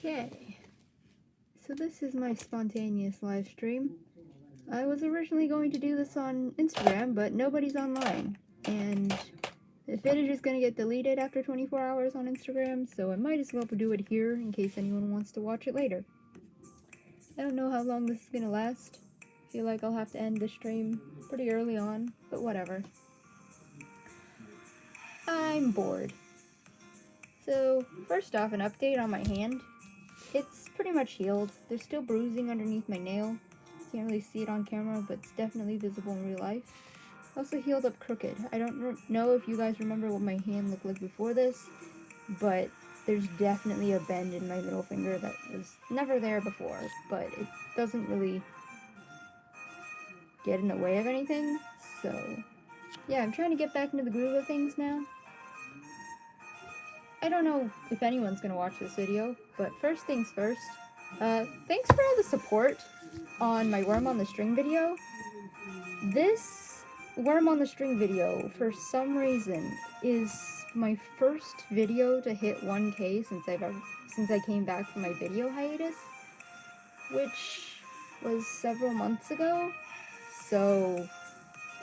Okay, so this is my spontaneous live stream. I was originally going to do this on Instagram, but nobody's online, and the footage is going to get deleted after 24 hours on Instagram, so I might as well do it here in case anyone wants to watch it later. I don't know how long this is going to last. I feel like I'll have to end the stream pretty early on, but whatever. I'm bored. So, first off, an update on my hand. It's pretty much healed. There's still bruising underneath my nail. Can't really see it on camera, but it's definitely visible in real life. Also healed up crooked. I don't know if you guys remember what my hand looked like before this, but there's definitely a bend in my middle finger that was never there before, but it doesn't really get in the way of anything, so yeah, I'm trying to get back into the groove of things now. I don't know if anyone's gonna watch this video, but first things first, thanks for all the support on my Worm on the String video. This Worm on the String video, for some reason, is my first video to hit 1K since I came back from my video hiatus, which was several months ago, so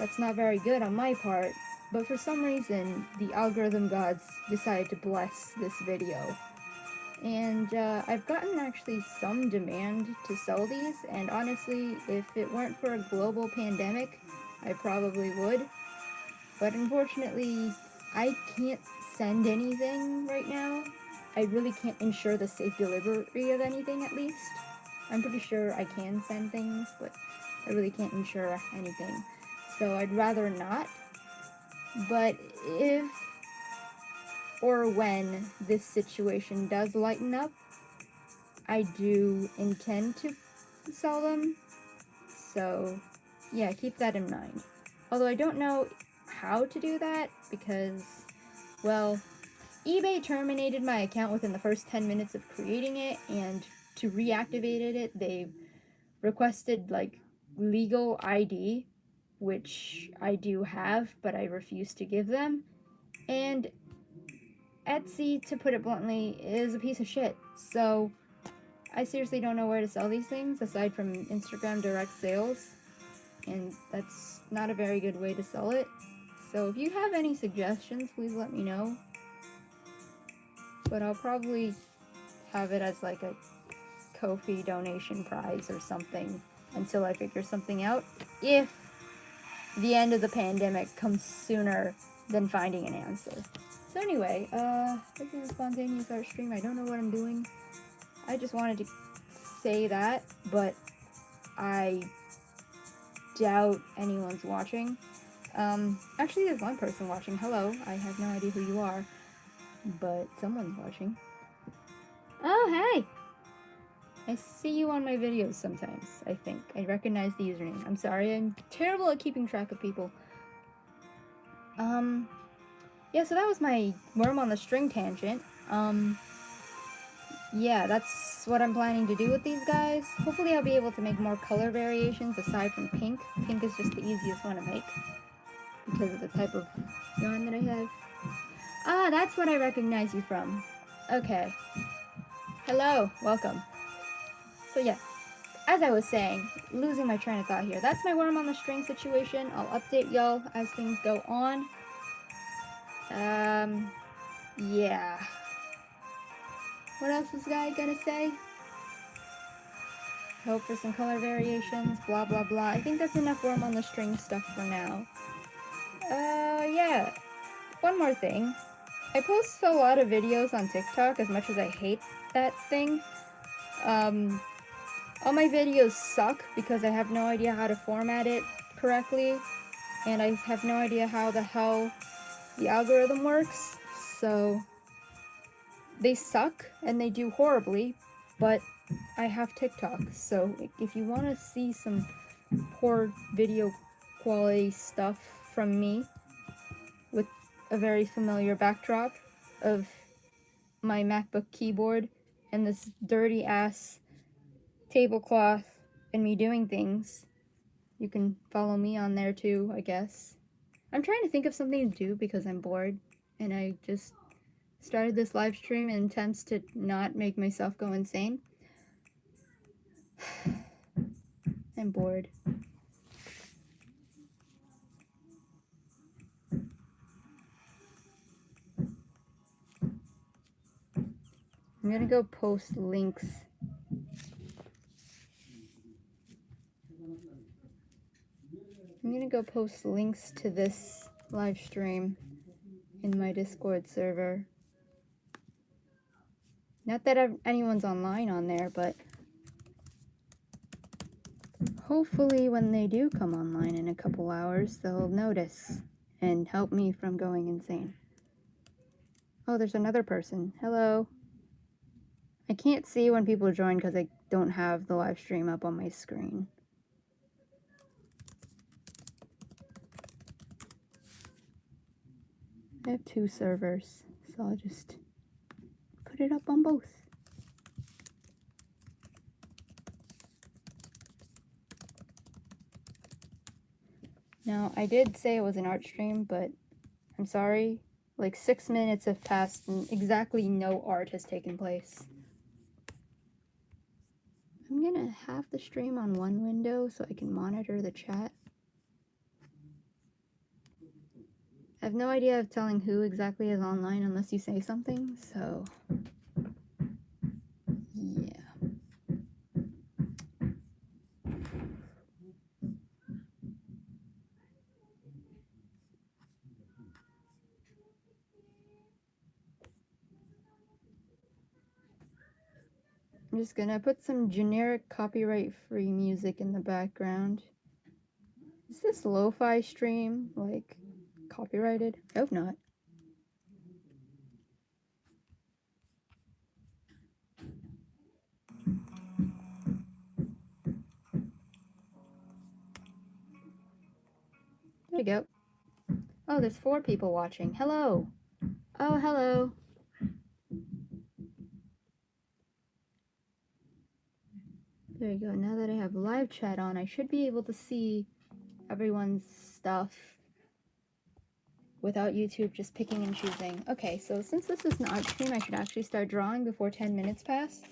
that's not very good on my part. But for some reason, the algorithm gods decided to bless this video. And I've gotten actually some demand to sell these, and honestly, if it weren't for a global pandemic, I probably would. But unfortunately, I can't send anything right now. I really can't ensure the safe delivery of anything, at least. I'm pretty sure I can send things, but I really can't ensure anything. So I'd rather not. But if or when this situation does lighten up, I do intend to sell them. So yeah, keep that in mind. Although I don't know how to do that because, well, eBay terminated my account within the first 10 minutes of creating it, and to reactivate it, they requested like legal ID, which I do have, but I refuse to give them. And Etsy, to put it bluntly, is a piece of shit. So I seriously don't know where to sell these things aside from Instagram direct sales, and that's not a very good way to sell it. So if you have any suggestions, please let me know. But I'll probably have it as like a Ko-fi donation prize or something until I figure something out, if the end of the pandemic comes sooner than finding an answer. So anyway, this is a spontaneous art stream. I don't know what I'm doing. I just wanted to say that, but I doubt anyone's watching. Actually there's one person watching. Hello, I have no idea who you are, but someone's watching. Oh, hey! I see you on my videos sometimes, I think. I recognize the username. I'm sorry, I'm terrible at keeping track of people. Yeah, so that was my Worm on the String tangent. Yeah, that's what I'm planning to do with these guys. Hopefully I'll be able to make more color variations aside from pink. Pink is just the easiest one to make because of the type of yarn that I have. Ah, that's what I recognize you from. Okay. Hello, welcome. So yeah, as I was saying, losing my train of thought here. That's my Worm on the String situation. I'll update y'all as things go on. Yeah. What else was I gonna say? Hope for some color variations, blah blah blah. I think that's enough Worm on the String stuff for now. Yeah. One more thing. I post a lot of videos on TikTok, as much as I hate that thing. All my videos suck because I have no idea how to format it correctly, and I have no idea how the hell the algorithm works, so they suck and they do horribly, but I have TikTok, so if you want to see some poor video quality stuff from me with a very familiar backdrop of my MacBook keyboard and this dirty ass tablecloth and me doing things, you can follow me on there too, I guess. I'm trying to think of something to do because I'm bored and I just started this live stream in attempts to not make myself go insane. I'm bored. I'm gonna go post links. I'm gonna go post links to this live stream in my Discord server. Not that anyone's online on there, but hopefully when they do come online in a couple hours, they'll notice and help me from going insane. Oh, there's another person. Hello. I can't see when people join because I don't have the live stream up on my screen. I have 2 servers, so I'll just put it up on both. Now, I did say it was an art stream, but I'm sorry. Like 6 minutes have passed and exactly no art has taken place. I'm gonna have the stream on one window so I can monitor the chat. I have no idea of telling who exactly is online unless you say something, so yeah. I'm just gonna put some generic copyright-free music in the background. Is this lo-fi stream, like, copyrighted? I hope not. There you go. Oh, there's 4 people watching. Hello. Oh, hello. There you go. Now that I have live chat on, I should be able to see everyone's stuff without YouTube just picking and choosing. Okay, so since this is an art stream, I should actually start drawing before 10 minutes pass,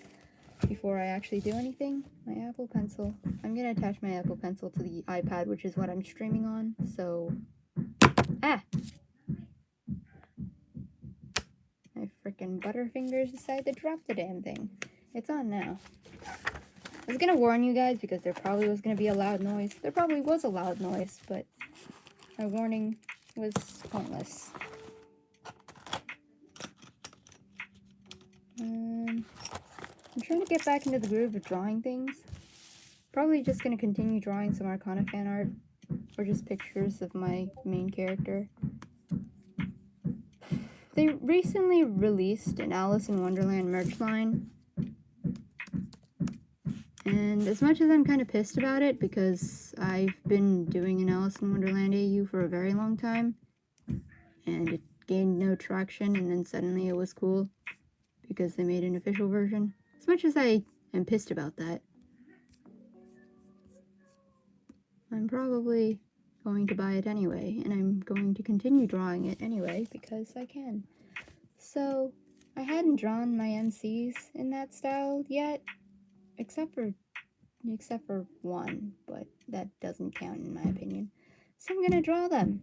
before I actually do anything. My Apple Pencil. I'm gonna attach my Apple Pencil to the iPad, which is what I'm streaming on, so... Ah! My frickin' Butterfingers decided to drop the damn thing. It's on now. I was gonna warn you guys because there probably was gonna be a loud noise. There probably was a loud noise, but my warning was pointless. I'm trying to get back into the groove of drawing things. Probably just gonna continue drawing some Arcana fan art, or just pictures of my main character. They recently released an Alice in Wonderland merch line. And as much as I'm kind of pissed about it, because I've been doing an Alice in Wonderland AU for a very long time, and it gained no traction, and then suddenly it was cool, because they made an official version. As much as I am pissed about that, I'm probably going to buy it anyway, and I'm going to continue drawing it anyway, because I can. So, I hadn't drawn my MCs in that style yet, except for one, but that doesn't count in my opinion. So I'm gonna draw them.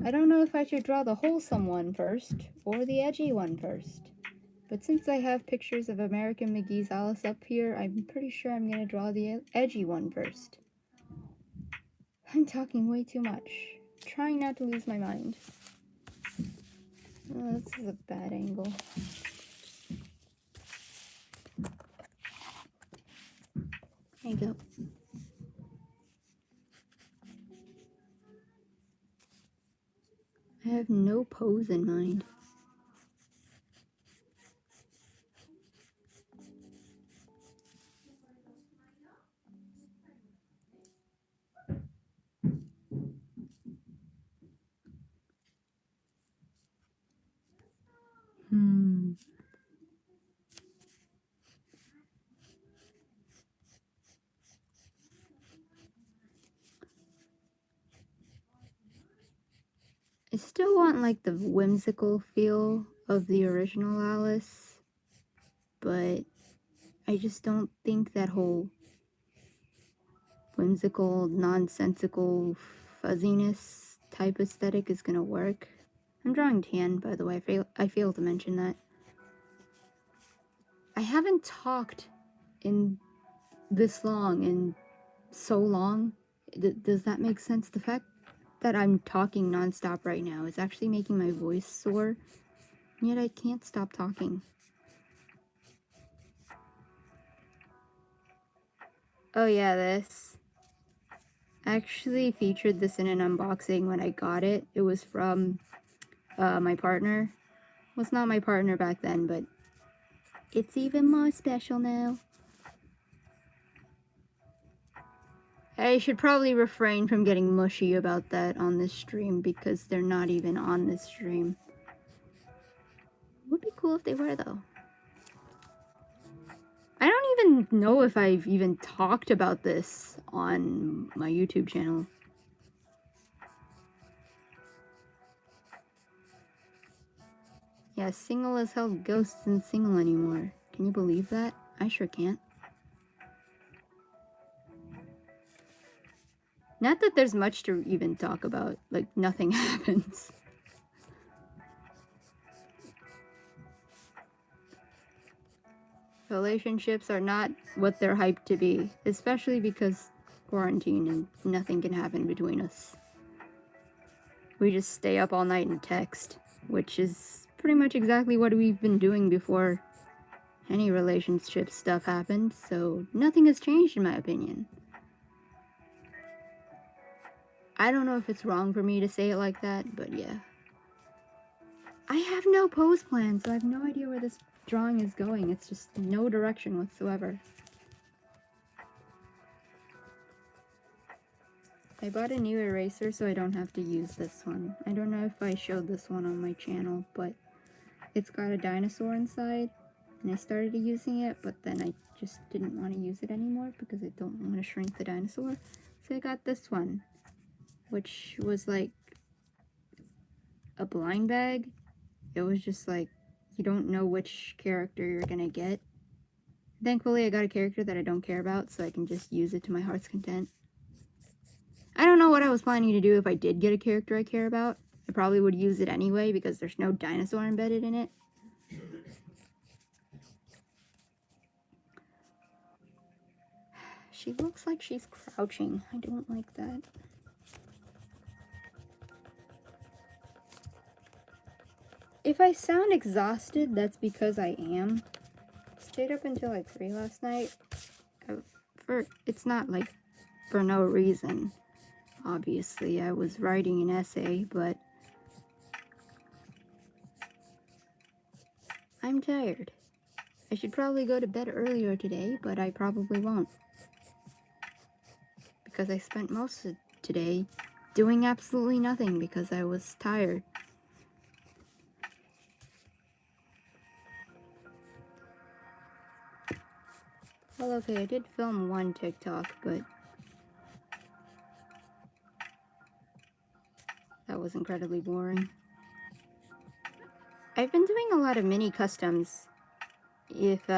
I don't know if I should draw the wholesome one first, or the edgy one first. But since I have pictures of American McGee's Alice up here, I'm pretty sure I'm gonna draw the edgy one first. I'm talking way too much. Trying not to lose my mind. Oh, this is a bad angle. There you go. I have no pose in mind. I still want like the whimsical feel of the original Alice, but I just don't think that whole whimsical, nonsensical fuzziness type aesthetic is gonna work. I'm drawing tan, by the way. I failed to mention that. I haven't talked in this long in so long. Does that make sense? The fact that I'm talking nonstop right now is actually making my voice sore, and yet I can't stop talking. Oh yeah, this. I actually featured this in an unboxing when I got it. It was from my partner. Well, it's not my partner back then, but it's even more special now. I should probably refrain from getting mushy about that on this stream because they're not even on this stream. Would be cool if they were, though. I don't even know if I've even talked about this on my YouTube channel. Yeah, single as hell ghosts isn't single anymore. Can you believe that? I sure can't. Not that there's much to even talk about. Like, nothing happens. Relationships are not what they're hyped to be, especially because quarantine and nothing can happen between us. We just stay up all night and text, which is pretty much exactly what we've been doing before any relationship stuff happened, so nothing has changed in my opinion. I don't know if it's wrong for me to say it like that, but yeah. I have no pose plan, so I have no idea where this drawing is going. It's just no direction whatsoever. I bought a new eraser so I don't have to use this one. I don't know if I showed this one on my channel, but it's got a dinosaur inside, and I started using it, but then I just didn't want to use it anymore because I don't want to shrink the dinosaur. So I got this one, which was like a blind bag. It was just like, you don't know which character you're gonna get. Thankfully, I got a character that I don't care about, so I can just use it to my heart's content. I don't know what I was planning to do if I did get a character I care about. I probably would use it anyway because there's no dinosaur embedded in it. She looks like she's crouching. I don't like that. If I sound exhausted, that's because I am. Stayed up until like 3 last night. It's not like for no reason. Obviously, I was writing an essay, but I'm tired. I should probably go to bed earlier today, but I probably won't. Because I spent most of today doing absolutely nothing because I was tired. Well, okay, I did film one TikTok, but that was incredibly boring. I've been doing a lot of mini customs. If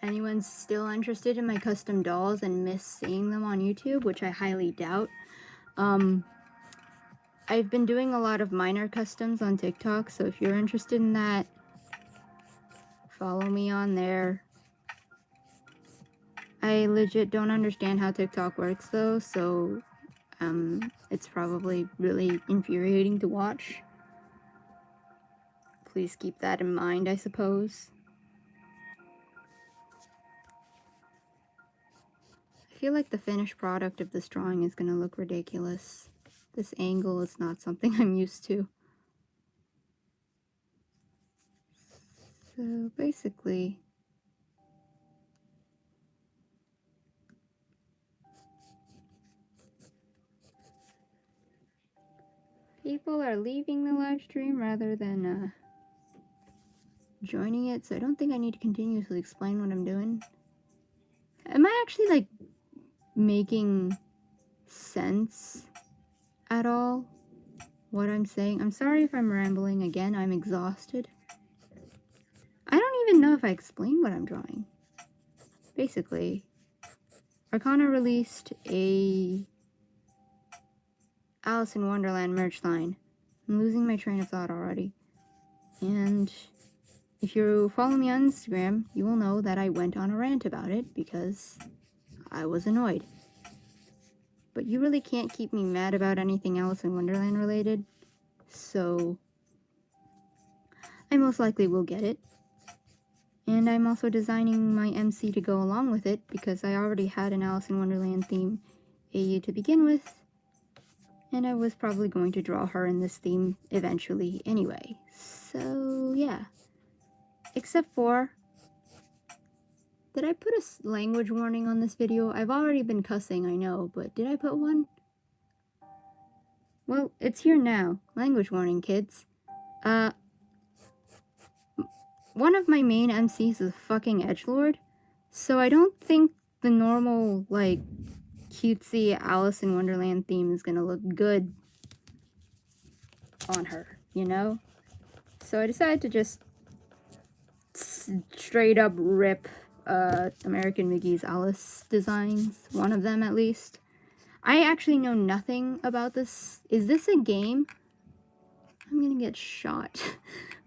anyone's still interested in my custom dolls and miss seeing them on YouTube, which I highly doubt, I've been doing a lot of minor customs on TikTok, so if you're interested in that, follow me on there. I legit don't understand how TikTok works though, so it's probably really infuriating to watch. Please keep that in mind, I suppose. I feel like the finished product of this drawing is gonna look ridiculous. This angle is not something I'm used to. So basically, people are leaving the live stream rather than joining it, so I don't think I need to continuously explain what I'm doing. Am I actually like making sense at all? what I'm saying. I'm sorry if I'm rambling again. I'm exhausted. I don't even know if I explained what I'm drawing. Basically, Arcana released a Alice in Wonderland merch line. I'm losing my train of thought already. And if you follow me on Instagram, you will know that I went on a rant about it because I was annoyed. But you really can't keep me mad about anything Alice in Wonderland related, so I most likely will get it. And I'm also designing my MC to go along with it because I already had an Alice in Wonderland theme AU to begin with, and I was probably going to draw her in this theme eventually anyway. So yeah. Except for, did I put a language warning on this video? I've already been cussing, I know, but did I put one? Well, it's here now. Language warning, kids. One of my main MCs is a fucking edgelord, so I don't think the normal, like, cutesy Alice in Wonderland theme is gonna look good on her, you know? So I decided to just straight up rip American McGee's Alice designs, one of them at least. I actually know nothing about this. Is this a game? I'm gonna get shot.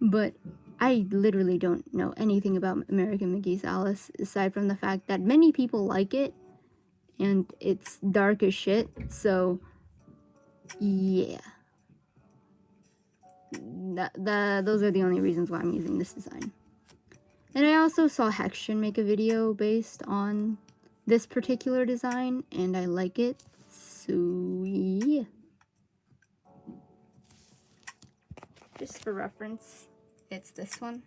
But I literally don't know anything about American McGee's Alice, aside from the fact that many people like it, and it's dark as shit, so yeah. Those are the only reasons why I'm using this design. And I also saw Hextion make a video based on this particular design, and I like it, so yeah. Just for reference, it's this one.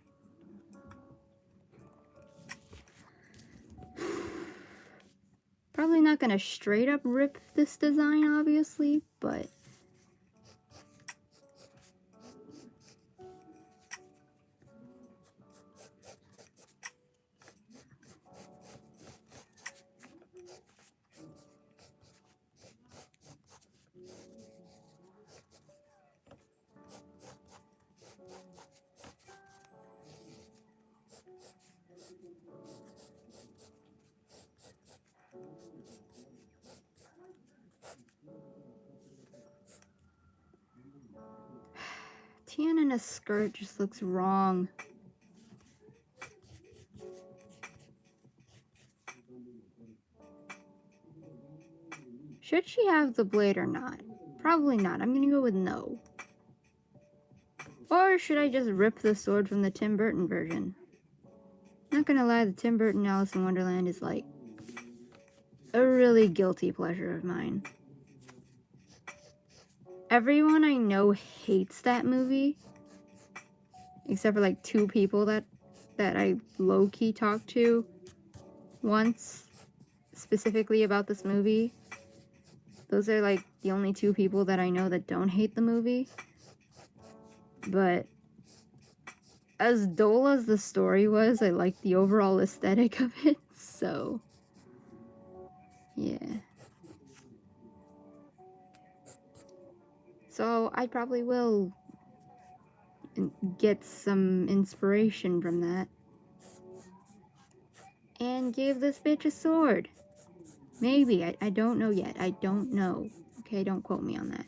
Probably not gonna straight up rip this design, obviously, but tan in a skirt just looks wrong. Should she have the blade or not? Probably not. I'm gonna go with no. Or should I just rip the sword from the Tim Burton version? Not gonna lie, the Tim Burton Alice in Wonderland is like a really guilty pleasure of mine. Everyone I know hates that movie, except for like 2 people that I low-key talked to once specifically about this movie. Those are like the only 2 people that I know that don't hate the movie. But as dull as the story was, I liked the overall aesthetic of it, so yeah. So I probably will get some inspiration from that and give this bitch a sword. Maybe. I don't know yet. I don't know. Okay, don't quote me on that.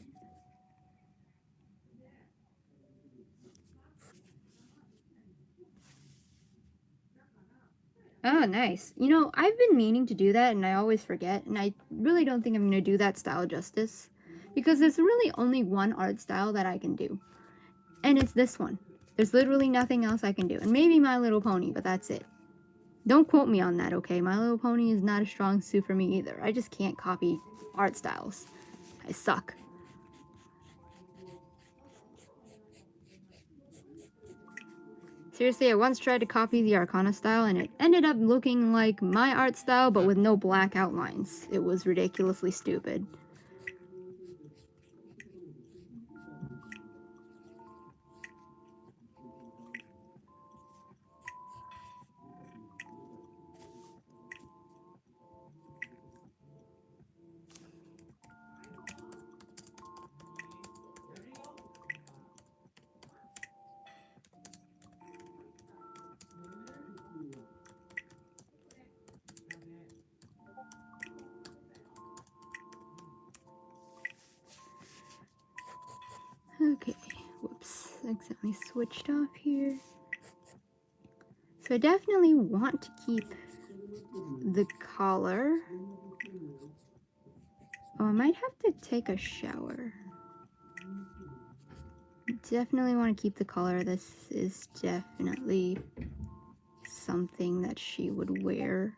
Oh, nice. You know, I've been meaning to do that and I always forget, and I really don't think I'm going to do that style justice because there's really only one art style that I can do, and it's this one. There's literally nothing else I can do, and maybe My Little Pony, but that's it. Don't quote me on that, okay? My Little Pony is not a strong suit for me either. I just can't copy art styles. I suck. Seriously, I once tried to copy the Arcana style and it ended up looking like my art style but with no black outlines. It was ridiculously stupid. Okay, whoops, accidentally switched off here. So I definitely want to keep the collar. Oh, I might have to take a shower. Definitely want to keep the collar. This is definitely something that she would wear.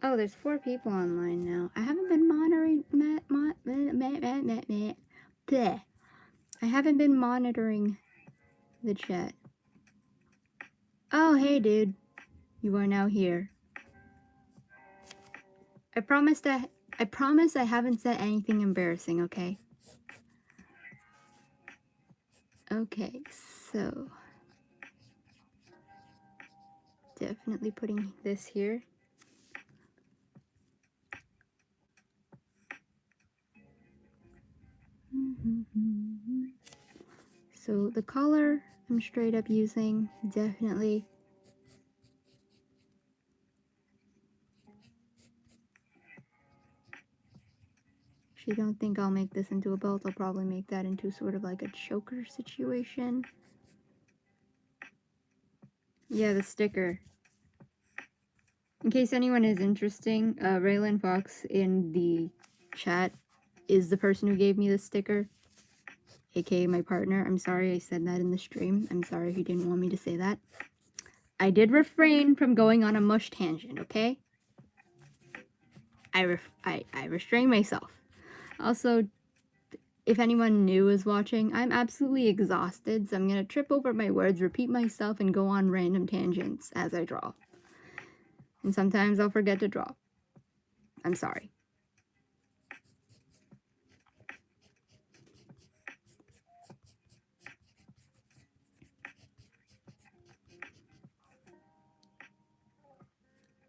Oh, there's 4 people online now. I haven't been monitoring. I haven't been monitoring the chat. Oh, hey, dude. You are now here. I promise I haven't said anything embarrassing, okay? Okay, so definitely putting this here. So the collar I'm straight up using, definitely. If you don't think I'll make this into a belt, I'll probably make that into sort of like a choker situation. Yeah, the sticker. In case anyone is interested, Raylan Fox in the chat is the person who gave me the sticker, aka my partner. I'm sorry I said that in the stream. I'm sorry if you didn't want me to say that. I did refrain from going on a mush tangent, okay? I restrained myself. Also, if anyone new is watching, I'm absolutely exhausted, so I'm gonna trip over my words, repeat myself, and go on random tangents as I draw. And sometimes I'll forget to draw. I'm sorry.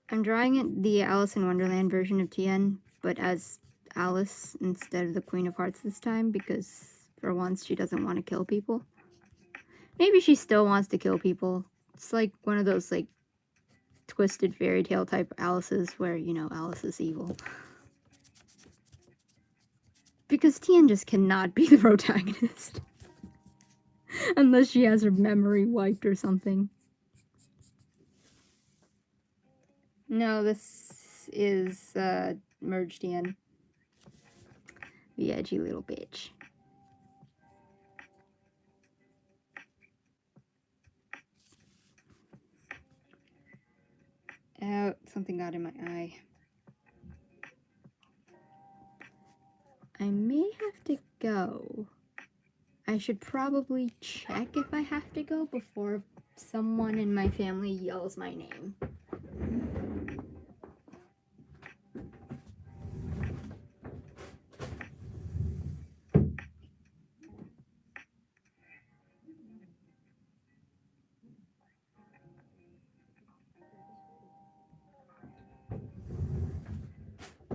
I'm drawing it the Alice in Wonderland version of Tien, but as Alice instead of the Queen of Hearts this time, because for once she doesn't want to kill people. Maybe she still wants to kill people. It's like one of those like twisted fairy tale type Alices where, you know, Alice is evil. Because Tien just cannot be the protagonist. Unless she has her memory wiped or something. No, this is merged Tien. The edgy little bitch. Oh, something got in my eye. I may have to go. I should probably check if I have to go before someone in my family yells my name.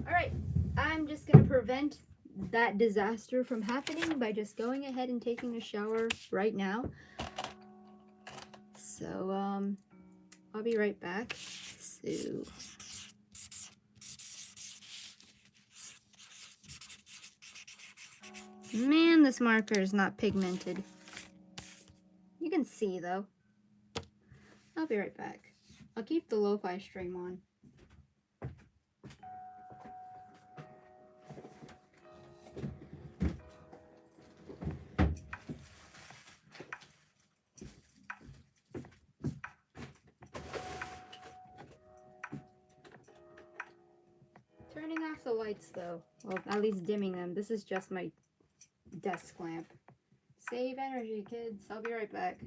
Alright, I'm just gonna prevent that disaster from happening by just going ahead and taking a shower right now. So, I'll be right back. So... Man, this marker is not pigmented. You can see, though. I'll be right back. I'll keep the lo-fi stream on. Turning off the lights, though. Well, at least dimming them. This is just my desk lamp. Save energy, kids. I'll be right back.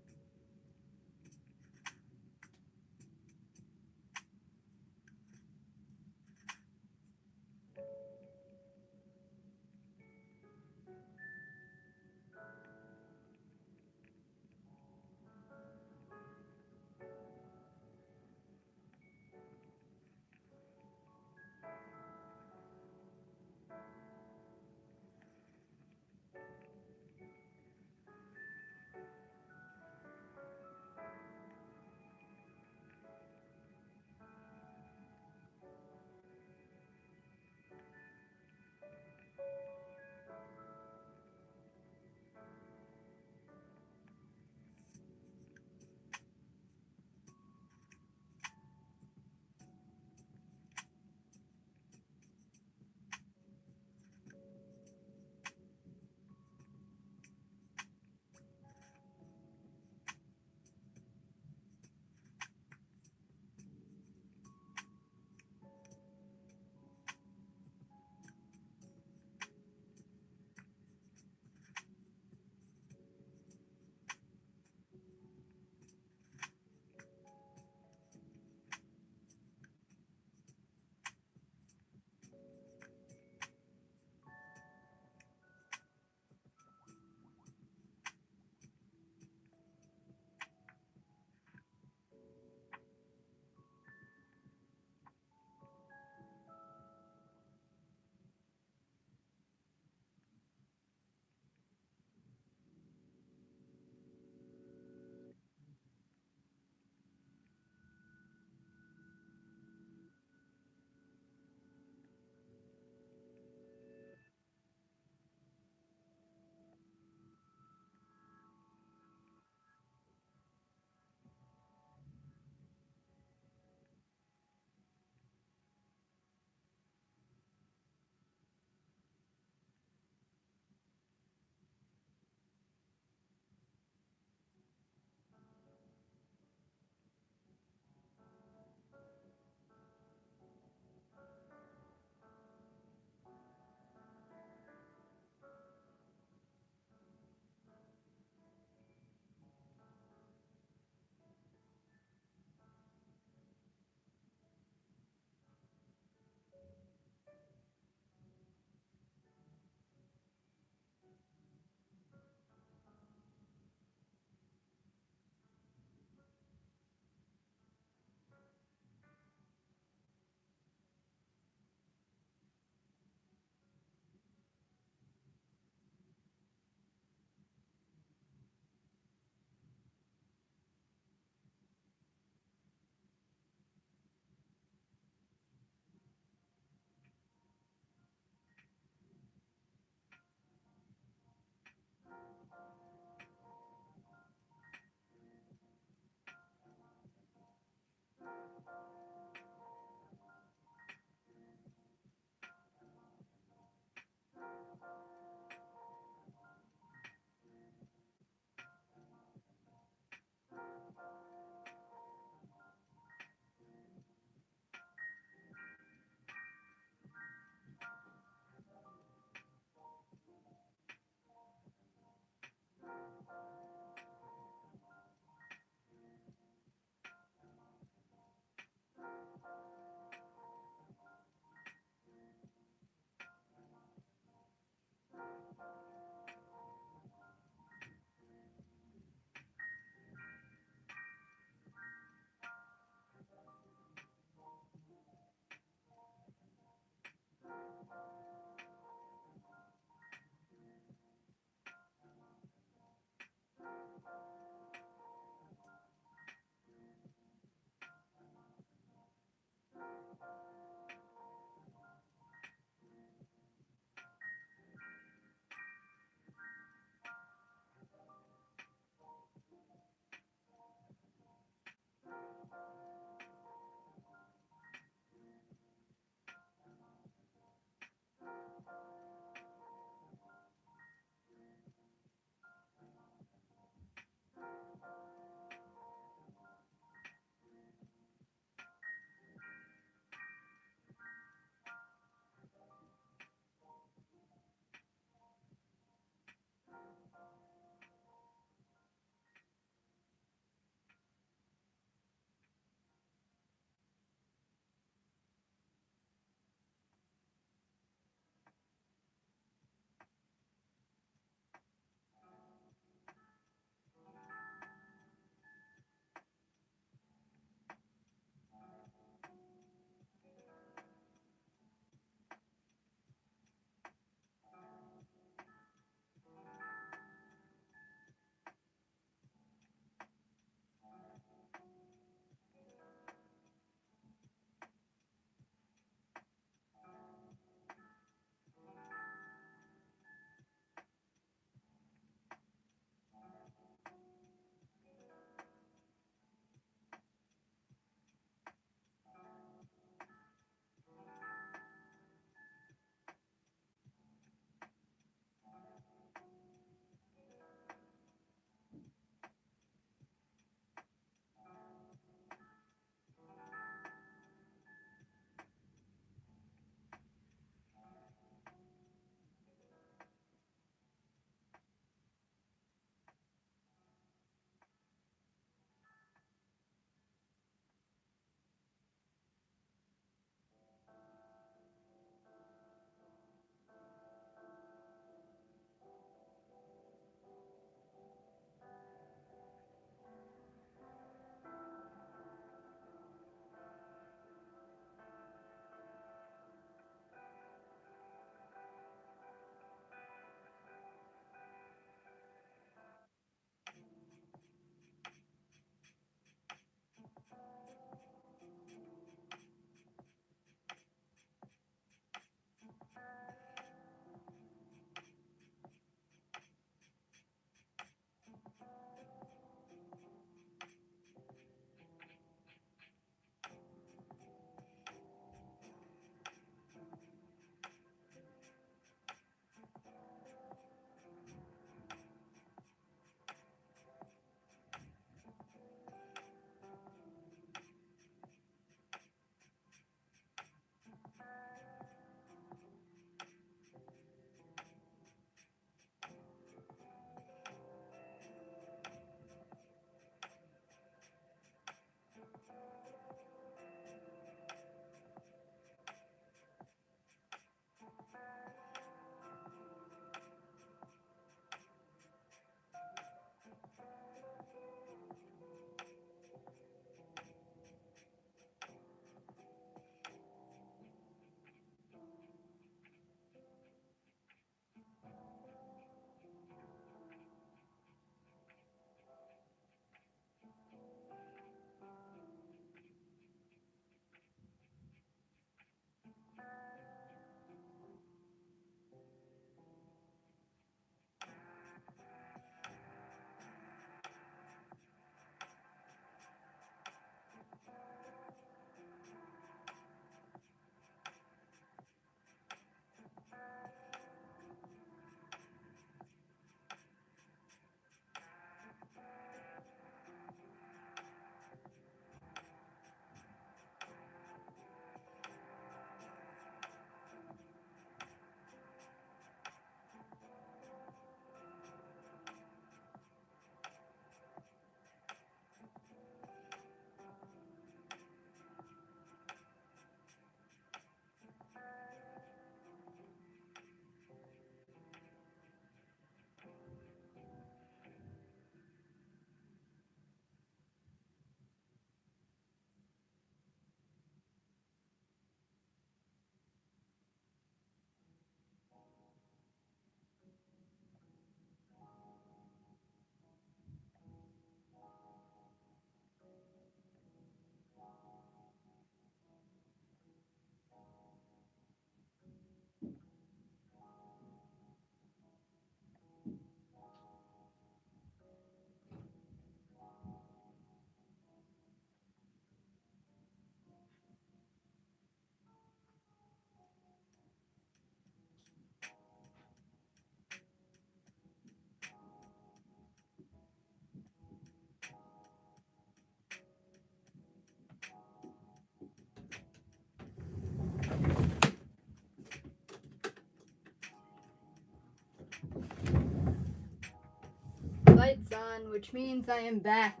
lights on, which means I am back.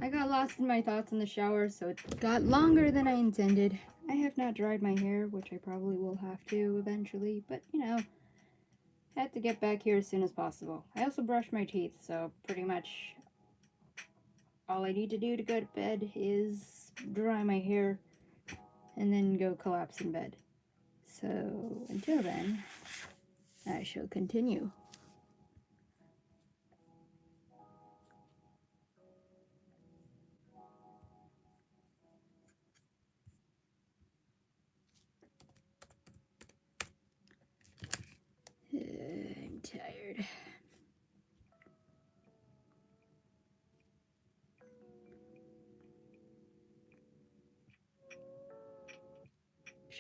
I got lost in my thoughts in the shower, so it got longer than I intended. I have not dried my hair, which I probably will have to eventually, but you know, had to get back here as soon as possible. I also brushed my teeth, so pretty much all I need to do to go to bed is dry my hair and then go collapse in bed. So until then, I shall continue. I'm tired.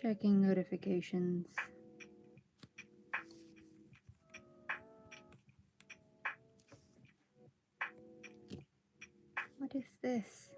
Checking notifications. What is this?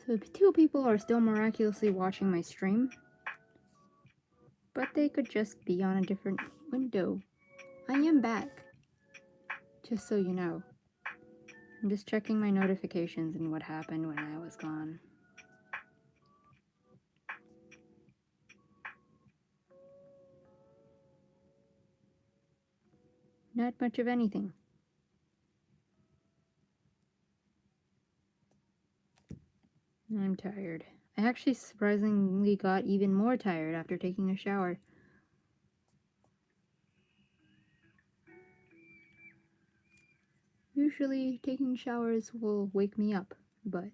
So 2 people are still miraculously watching my stream, but they could just be on a different window. I am back, just so you know. I'm just checking my notifications and what happened when I was gone. Not much of anything. I'm tired. I actually surprisingly got even more tired after taking a shower. Usually taking showers will wake me up, but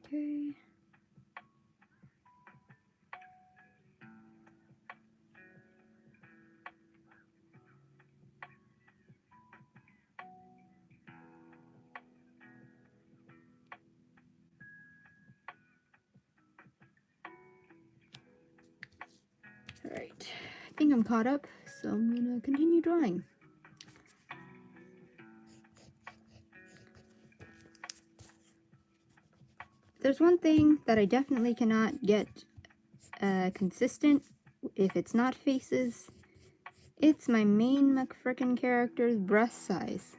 okay. Alright, I think I'm caught up, so I'm gonna continue drawing. There's one thing that I definitely cannot get consistent if it's not faces. It's my main McFrickin character's breast size.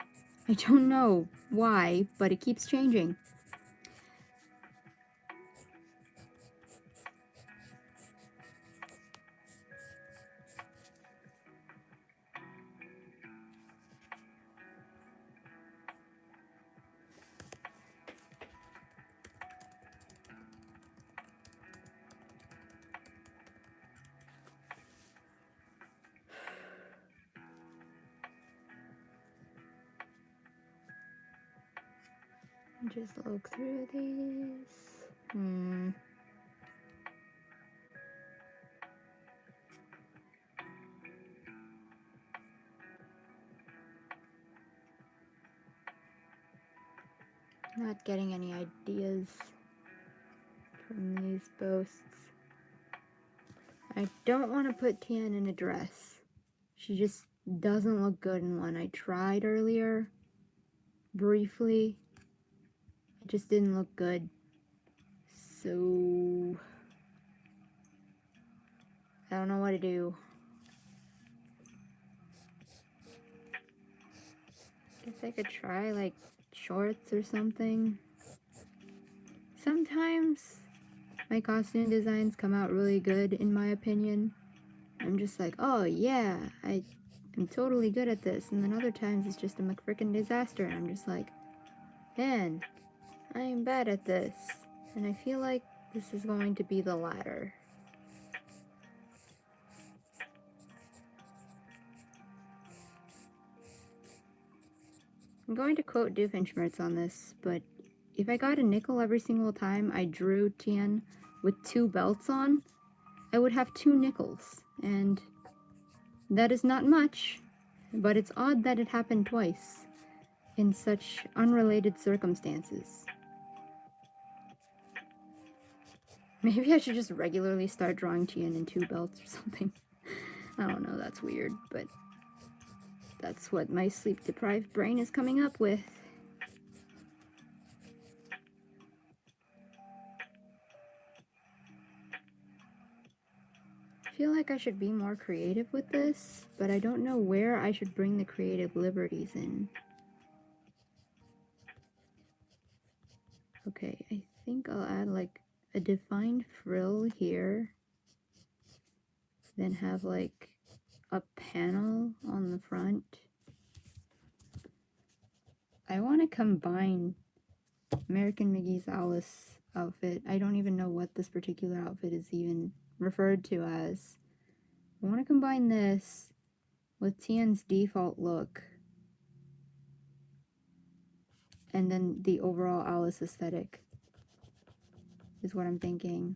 I don't know why, but it keeps changing. Just look through this. Not getting any ideas from these posts. I don't want to put Tian in a dress. She just doesn't look good in one. I tried earlier, briefly. It just didn't look good. So I don't know what to do. I could try like shorts or something. Sometimes my costume designs come out really good in my opinion. I'm just like, oh yeah, I'm totally good at this. And then other times it's just a McFrickin' disaster and I'm just like, man, I am bad at this. And I feel like this is going to be the latter. I'm going to quote Doofenshmirtz on this, but if I got a nickel every single time I drew Tien with 2 belts on, I would have 2 nickels. And that is not much, but it's odd that it happened twice in such unrelated circumstances. Maybe I should just regularly start drawing Tien in 2 belts or something. I don't know, that's weird, but that's what my sleep-deprived brain is coming up with. I feel like I should be more creative with this, but I don't know where I should bring the creative liberties in. Okay, I think I'll add like a defined frill here, then have like a panel on the front. I want to combine American McGee's Alice outfit. I don't even know what this particular outfit is even referred to as. I want to combine this with Tien's default look and then the overall Alice aesthetic is what I'm thinking.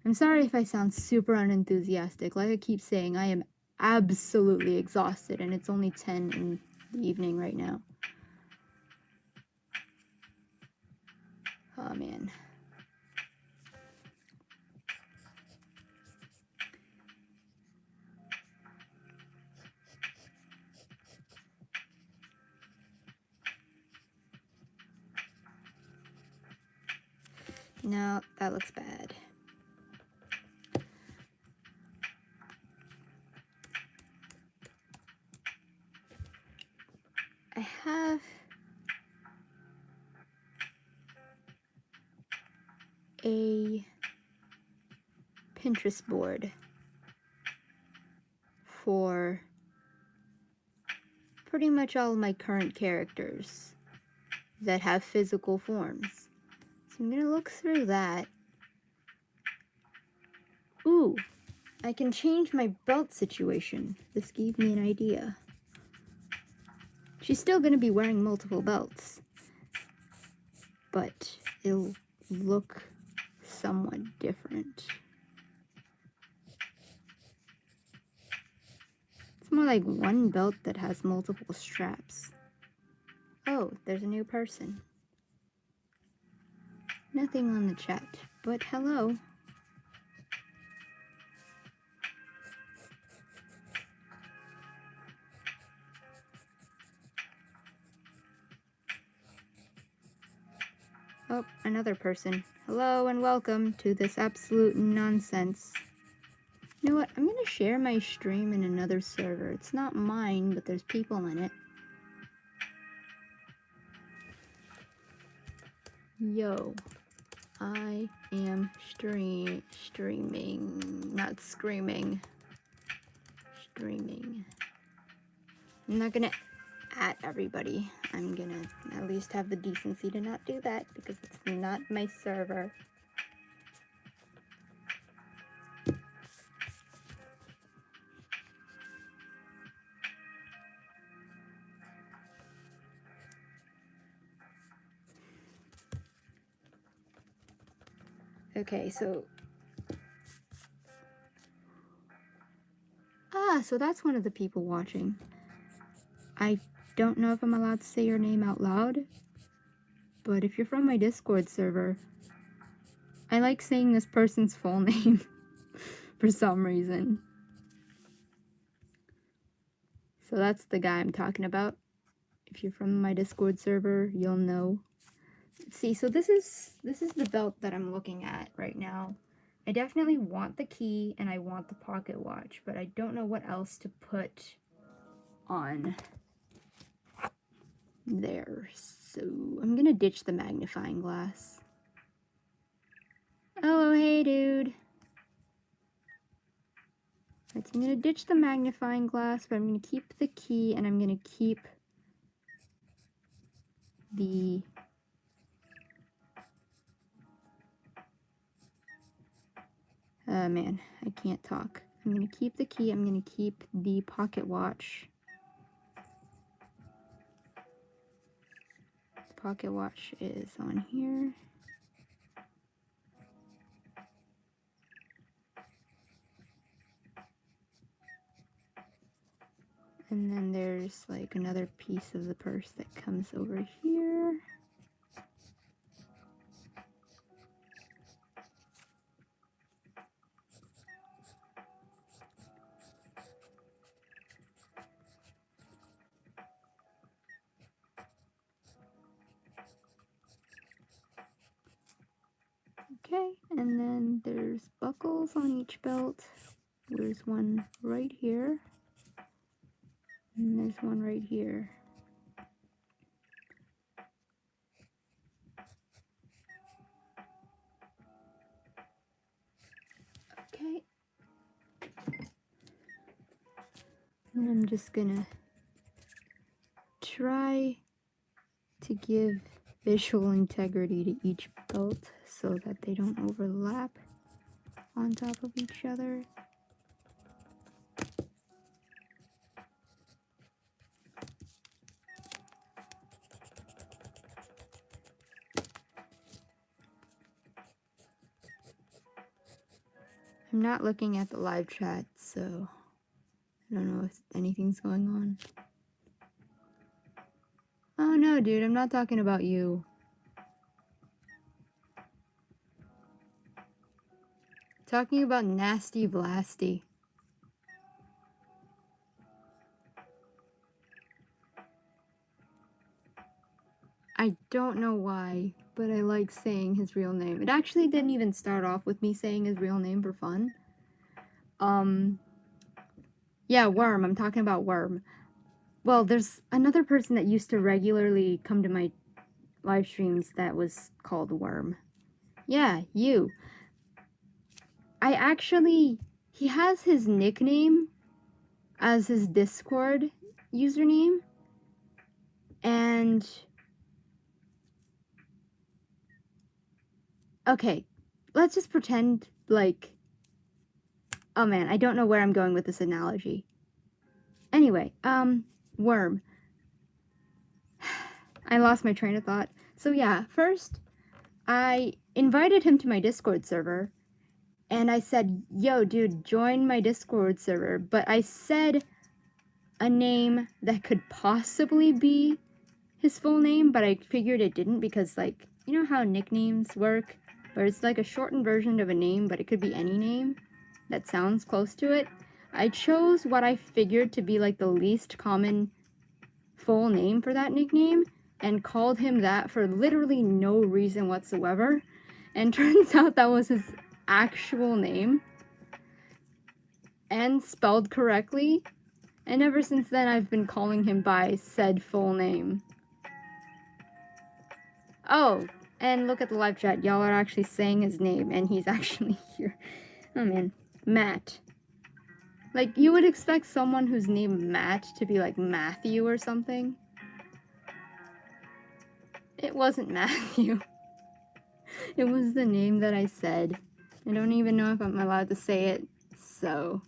I'm sorry if I sound super unenthusiastic. Like I keep saying, I am absolutely exhausted and it's only 10 in the evening right now. Oh man. No, that looks bad. I have a Pinterest board for pretty much all of my current characters that have physical forms. So I'm gonna look through that. Ooh, I can change my belt situation. This gave me an idea. She's still gonna be wearing multiple belts, but it'll look somewhat different. It's more like one belt that has multiple straps. Oh, there's a new person. Nothing on the chat, but hello. Oh, another person. Hello and welcome to this absolute nonsense. You know what? I'm gonna share my stream in another server. It's not mine, but there's people in it. Yo, I am streaming, not screaming. Streaming. I'm not gonna at everybody. I'm gonna at least have the decency to not do that because it's not my server. Okay, so so that's one of the people watching. I don't know if I'm allowed to say your name out loud, but if you're from my Discord server, I like saying this person's full name for some reason. So that's the guy I'm talking about. If you're from my Discord server, you'll know. Let's see, so this is the belt that I'm looking at right now. I definitely want the key and I want the pocket watch, but I don't know what else to put on There. So I'm gonna ditch the magnifying glass. Oh, hey, dude. Right, so I'm gonna ditch the magnifying glass, but I'm gonna keep the key, and I'm gonna keep the man, I can't talk. I'm gonna keep the key, I'm gonna keep the pocket watch. The pocket watch is on here. And then there's like another piece of the purse that comes over here. Okay, and then there's buckles on each belt. There's one right here. And there's one right here. Okay. And I'm just gonna try to give visual integrity to each belt so that they don't overlap on top of each other. I'm not looking at the live chat, so I don't know if anything's going on. Oh no, dude, I'm not talking about you. Talking about Nasty Blasty. I don't know why, but I like saying his real name. It actually didn't even start off with me saying his real name for fun. Yeah, Worm. I'm talking about Worm. Well, there's another person that used to regularly come to my live streams that was called Worm. Yeah, you. He has his nickname as his Discord username, and okay, let's just pretend like, oh man, I don't know where I'm going with this analogy. Anyway, Worm. I lost my train of thought. So yeah, first, I invited him to my Discord server, and I said, yo, dude, join my Discord server, but I said a name that could possibly be his full name, but I figured it didn't because, like, you know how nicknames work, where it's like a shortened version of a name, but it could be any name that sounds close to it. I chose what I figured to be like the least common full name for that nickname and called him that for literally no reason whatsoever, and turns out that was his actual name and spelled correctly, and ever since then I've been calling him by said full name. Oh, and look at the live chat, y'all are actually saying his name and he's actually here. Oh man, Matt. Like, you would expect someone who's named Matt to be like Matthew or something. It wasn't Matthew. It was the name that I said. I don't even know if I'm allowed to say it, so.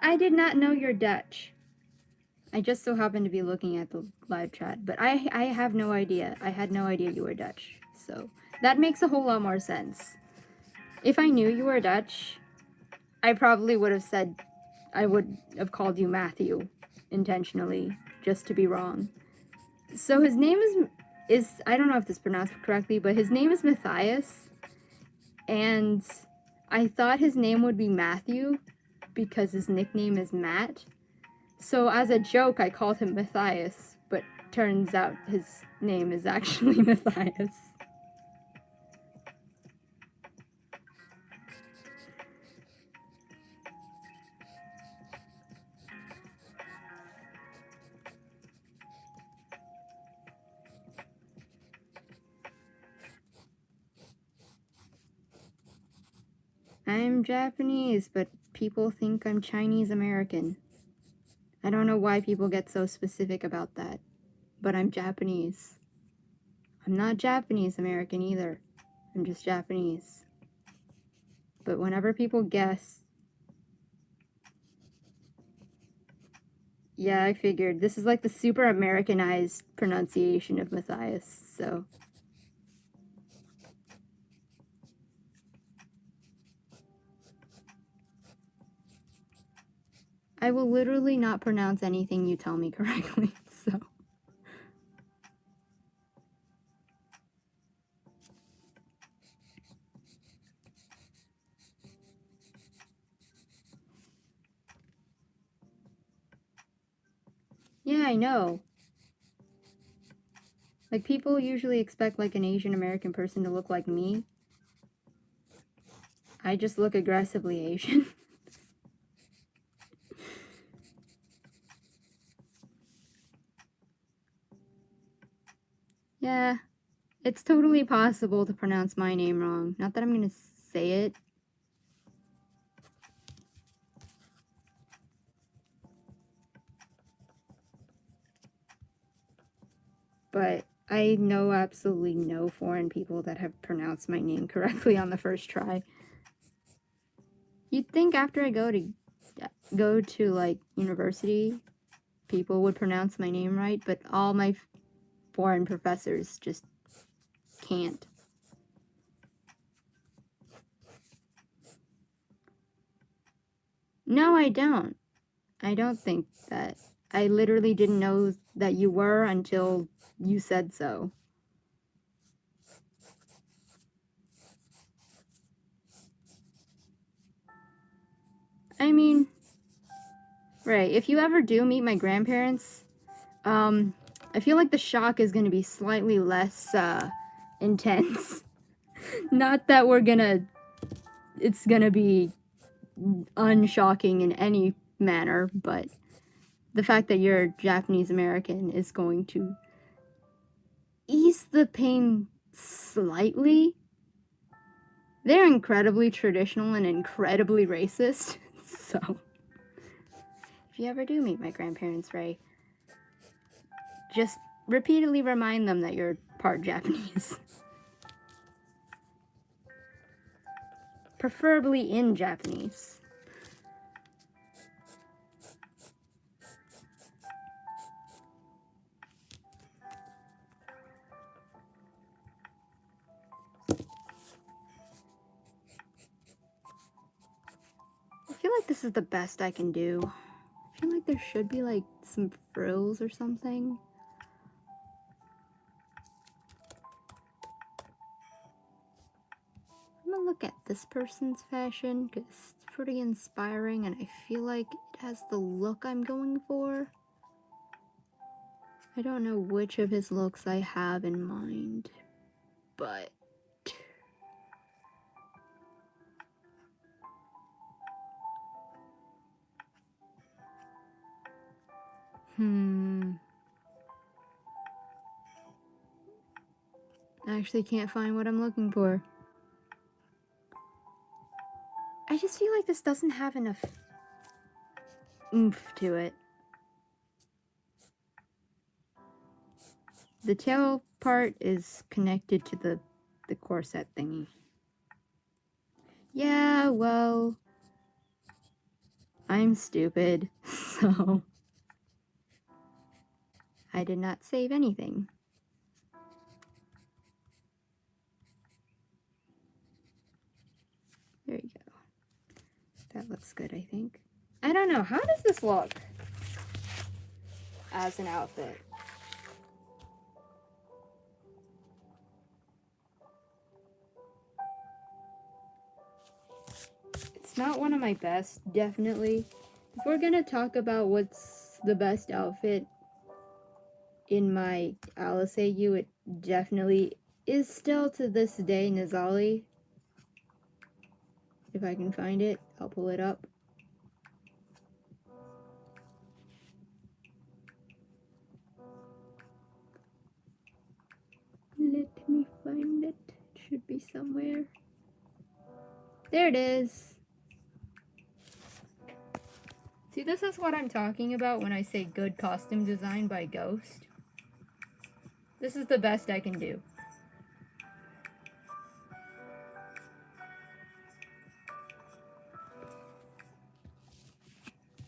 I did not know you're Dutch. I just so happened to be looking at the live chat, but I have no idea. I had no idea you were Dutch, so that makes a whole lot more sense. If I knew you were Dutch, I probably would have said, I would have called you Matthew intentionally, just to be wrong. So his name is I don't know if this is pronounced correctly, but his name is Matthias, and I thought his name would be Matthew because his nickname is Matt. So as a joke, I called him Matthias, but turns out his name is actually Matthias. I'm Japanese, but people think I'm Chinese American. I don't know why people get so specific about that, but I'm Japanese. I'm not Japanese American either. I'm just Japanese. But whenever people guess... Yeah, I figured. This is like the super Americanized pronunciation of Matthias, so... I will literally not pronounce anything you tell me correctly, so... Yeah, I know. Like, people usually expect, like, an Asian American person to look like me. I just look aggressively Asian. Yeah, it's totally possible to pronounce my name wrong. Not that I'm gonna say it. But I know absolutely no foreign people that have pronounced my name correctly on the first try. You'd think after I go to like university, people would pronounce my name right, but all my foreign professors just can't. No, I don't. I don't think that. I literally didn't know that you were until you said so. I mean, right, if you ever do meet my grandparents, I feel like the shock is gonna be slightly less, intense. Not that it's gonna be unshocking in any manner, but the fact that you're Japanese American is going to ease the pain slightly. They're incredibly traditional and incredibly racist, so if you ever do meet my grandparents, Ray, just repeatedly remind them that you're part Japanese. Preferably in Japanese. I feel like this is the best I can do. I feel like there should be like some frills or something. I'm gonna look at this person's fashion because it's pretty inspiring and I feel like it has the look I'm going for. I don't know which of his looks I have in mind, but... I actually can't find what I'm looking for. I just feel like this doesn't have enough oomph to it. The tail part is connected to the corset thingy. Yeah, well, I'm stupid, so I did not save anything. There you go. That looks good, I think. I don't know. How does this look as an outfit? It's not one of my best, definitely. If we're gonna talk about what's the best outfit in my Alice AU, it definitely is still to this day Nizali. If I can find it, I'll pull it up. Let me find it. It should be somewhere. There it is. See, this is what I'm talking about when I say good costume design by Ghost. This is the best I can do.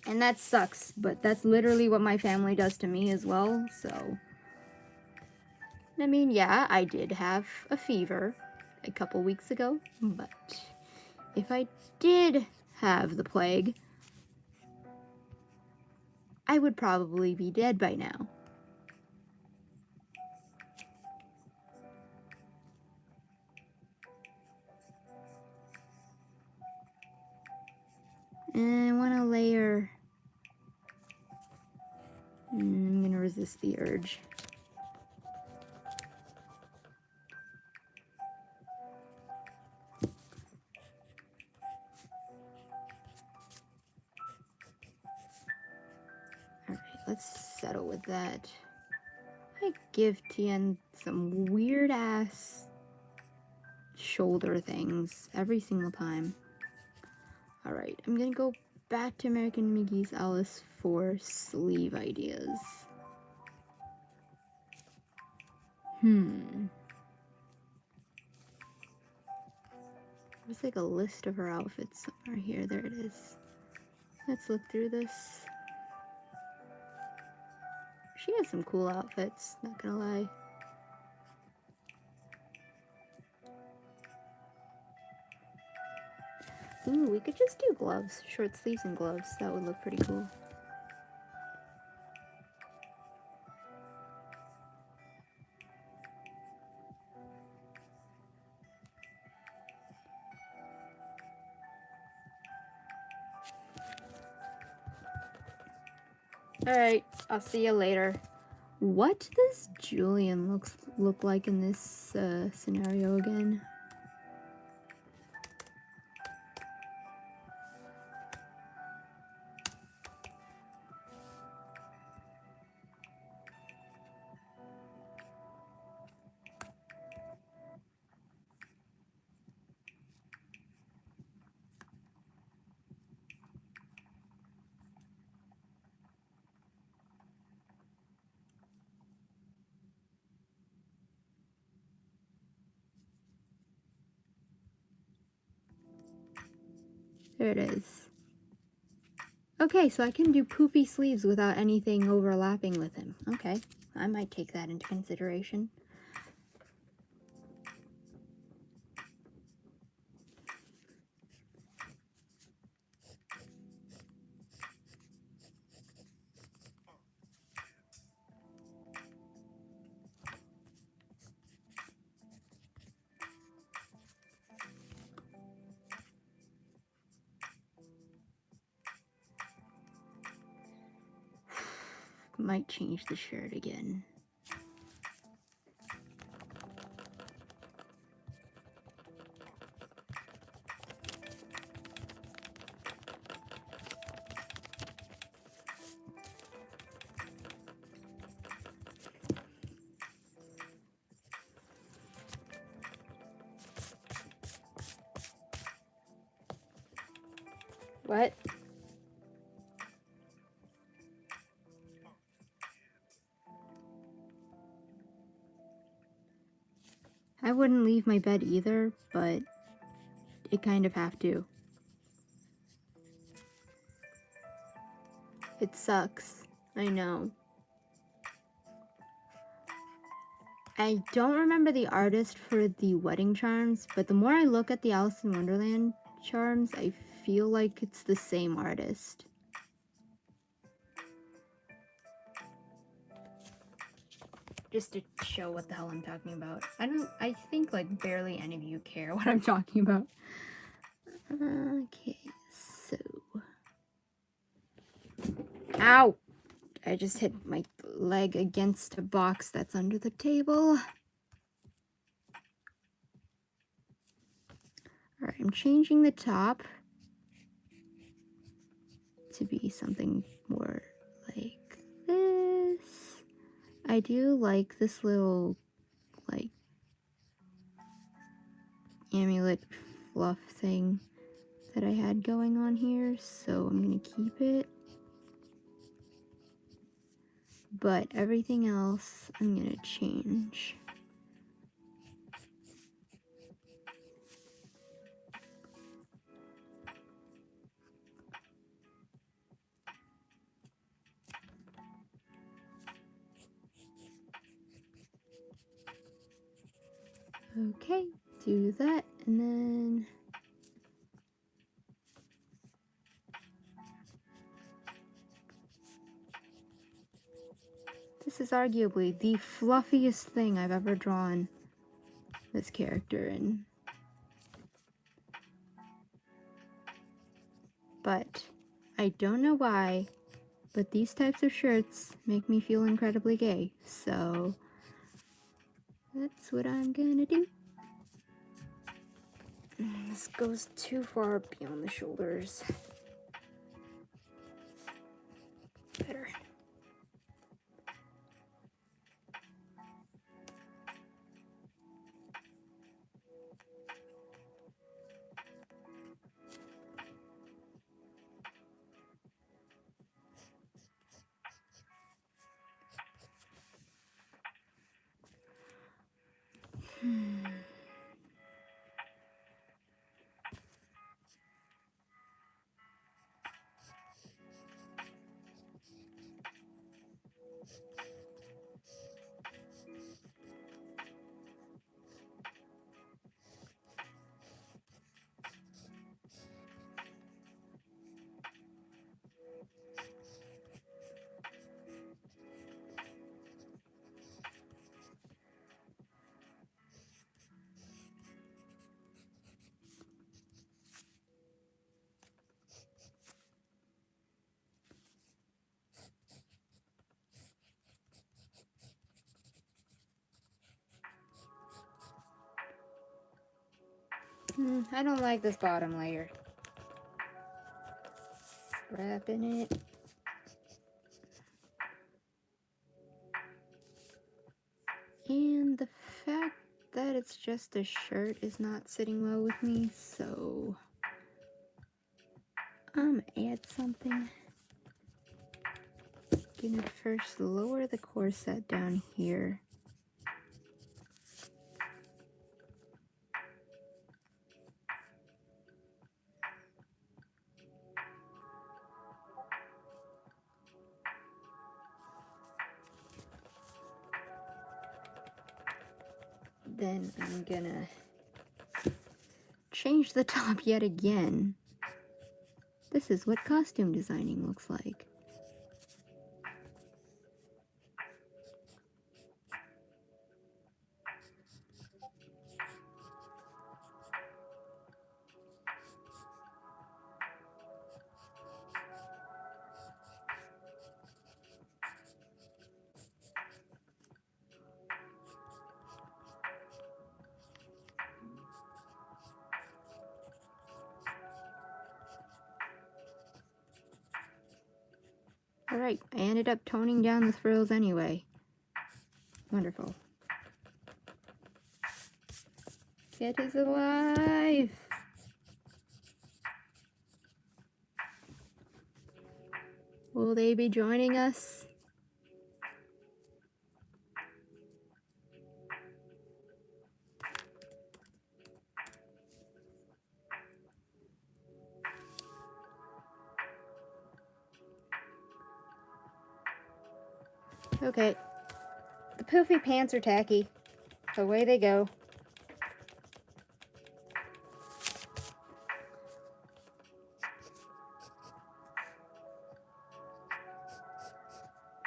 And that sucks, but that's literally what my family does to me as well, so... I mean, yeah, I did have a fever a couple weeks ago, but if I did have the plague, I would probably be dead by now. And I want to layer... I'm gonna resist the urge. Alright, let's settle with that. I give Tien some weird ass shoulder things every single time. Alright, I'm gonna go back to American McGee's Alice for sleeve ideas. There's like a list of her outfits somewhere here. There it is. Let's look through this. She has some cool outfits, not gonna lie. Ooh, we could just do gloves. Short sleeves and gloves. That would look pretty cool. Alright, I'll see you later. What does Julian look like in this scenario again? There it is. Okay, so I can do poofy sleeves without anything overlapping with him. Okay, I might take that into consideration. Might change the shirt again. What? I wouldn't leave my bed either, but it kind of have to. It sucks. I know. I don't remember the artist for the wedding charms, but the more I look at the Alice in Wonderland charms, I feel like it's the same artist. Just to show what the hell I'm talking about. I think like barely any of you care what I'm talking about. Okay, so. Ow! I just hit my leg against a box that's under the table. Alright, I'm changing the top to be something more like this. I do like this little, like, amulet fluff thing that I had going on here, so I'm gonna keep it. But everything else I'm gonna change. Okay, do that, and then this is arguably the fluffiest thing I've ever drawn this character in. But I don't know why, but these types of shirts make me feel incredibly gay, so that's what I'm gonna do. This goes too far beyond the shoulders. Better. I don't like this bottom layer. Wrapping it. And the fact that it's just a shirt is not sitting well with me, so I'm gonna add something. Gonna first lower the corset down here. Then I'm gonna change the top yet again. This is what costume designing looks like. Alright, I ended up toning down the frills anyway. Wonderful. Kit is alive! Will they be joining us? Okay. The poofy pants are tacky. Away they go.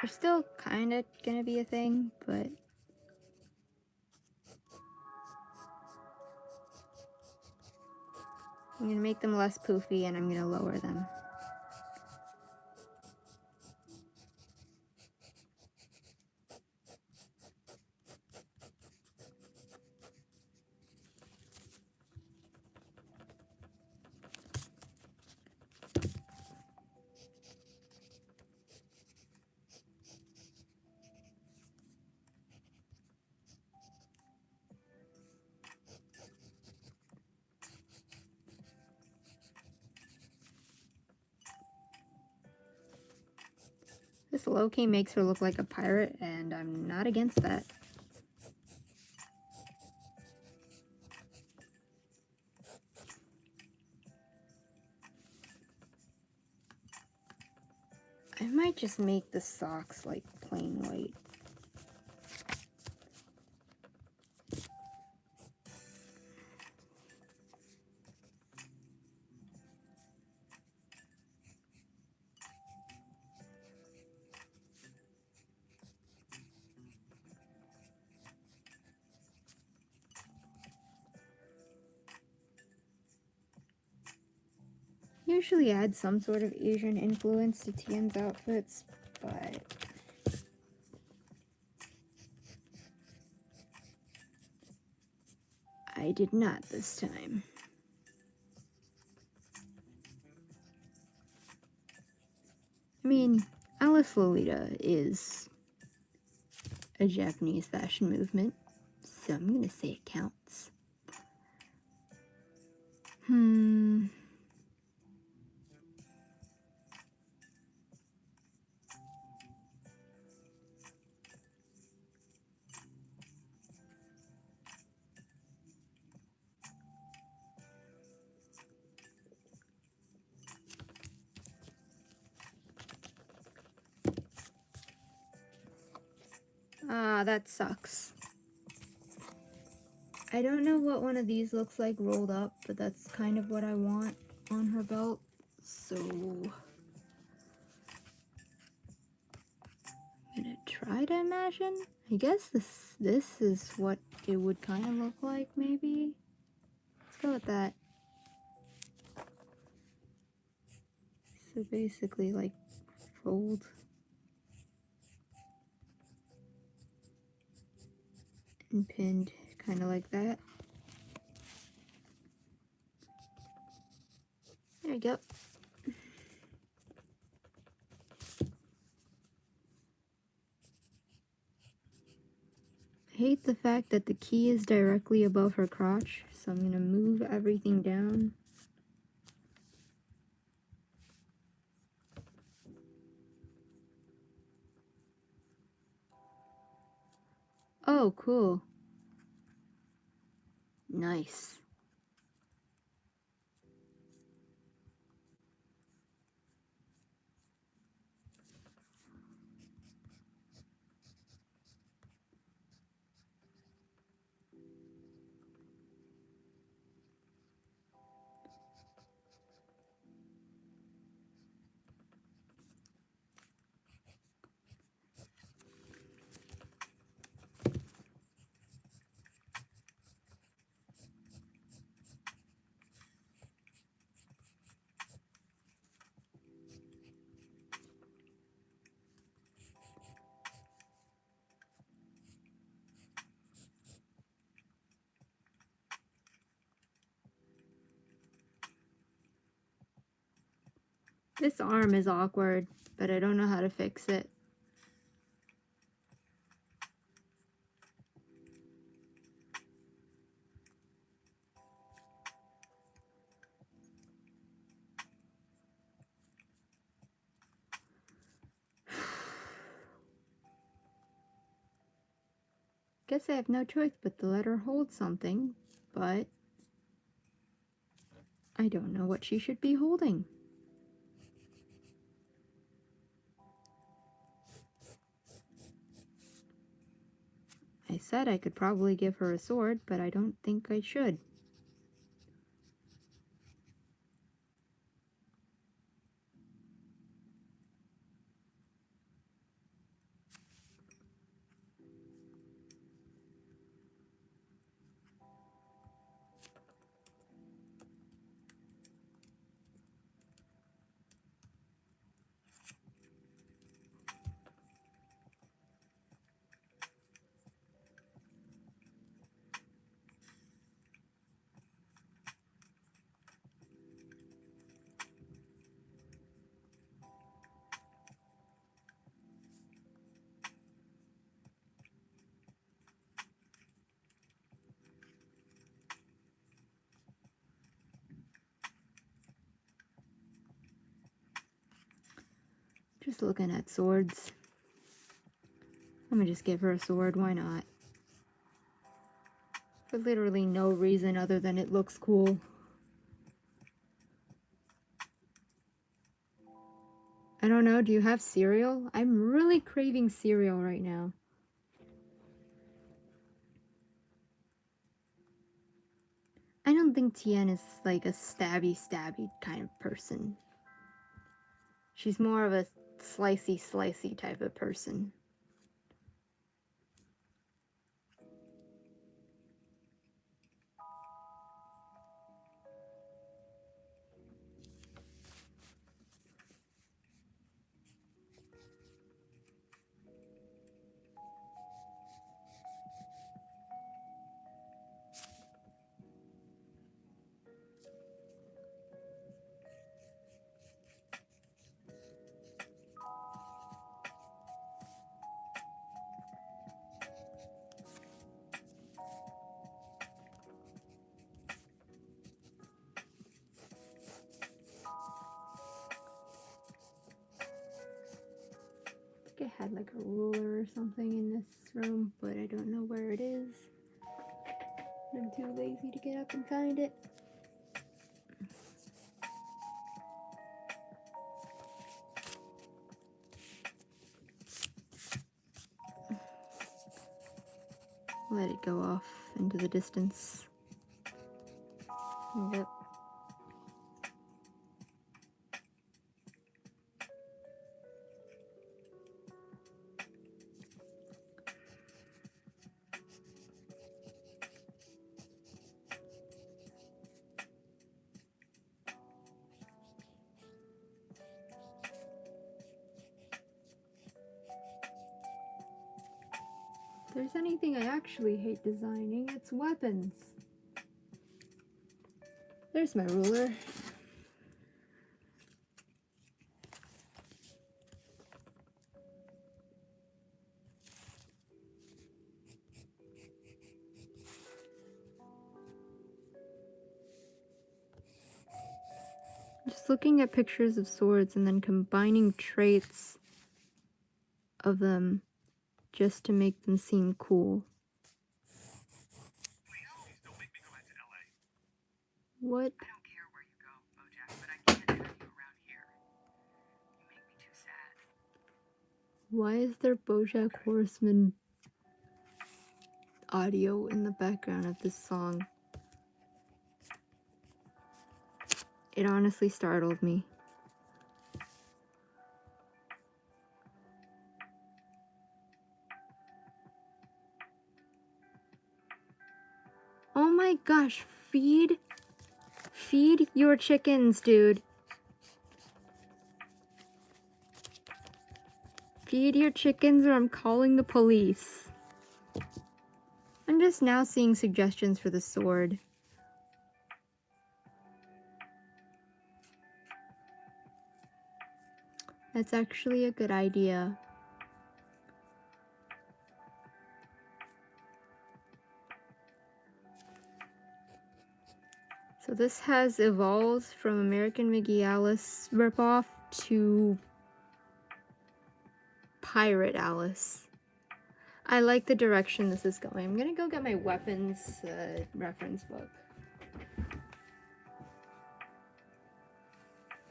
They're still kind of gonna be a thing, but I'm gonna make them less poofy and I'm gonna lower them. This low-key makes her look like a pirate, and I'm not against that. I might just make the socks like plain white. Usually add some sort of Asian influence to Tian's outfits, but I did not this time. I mean, Alice Lolita is a Japanese fashion movement, so I'm gonna say it counts. Ah, that sucks. I don't know what one of these looks like rolled up, but that's kind of what I want on her belt, so I'm gonna try to imagine. I guess this is what it would kind of look like, maybe. Let's go with that. So basically, like, fold and pinned, kind of like that. There you go. I hate the fact that the key is directly above her crotch, so I'm gonna move everything down. Oh, cool. Nice. This arm is awkward, but I don't know how to fix it. Guess I have no choice but to let her hold something, but I don't know what she should be holding. I said I could probably give her a sword, but I don't think I should. Just looking at swords. I'm gonna just give her a sword, why not? For literally no reason other than it looks cool. I don't know, do you have cereal? I'm really craving cereal right now. I don't think Tien is like a stabby kind of person. She's more of a slicey type of person. I think I had like a ruler or something in this room, but I don't know where it is. I'm too lazy to get up and find it. Let it go off into the distance. Yep. If there's anything I actually hate designing, it's weapons. There's my ruler. Just looking at pictures of swords and then combining traits of them just to make them seem cool. What? I don't care where you go, Bojack, but I can't have you around here. You make me too sad. Why is there BoJack Horseman audio in the background of this song? It honestly startled me. Oh my gosh, feed your chickens, dude. Feed your chickens or I'm calling the police. I'm just now seeing suggestions for the sword. That's actually a good idea. So this has evolved from American McGee Alice ripoff to Pirate Alice. I like the direction this is going. I'm gonna go get my weapons reference book.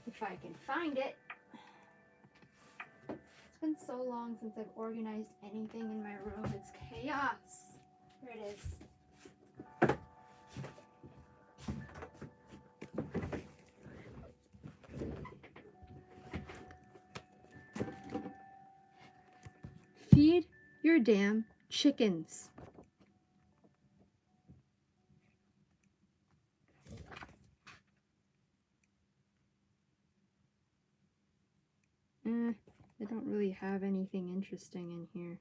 If I can find it. It's been so long since I've organized anything in my room. It's chaos. Here it is. Feed your damn chickens. I don't really have anything interesting in here.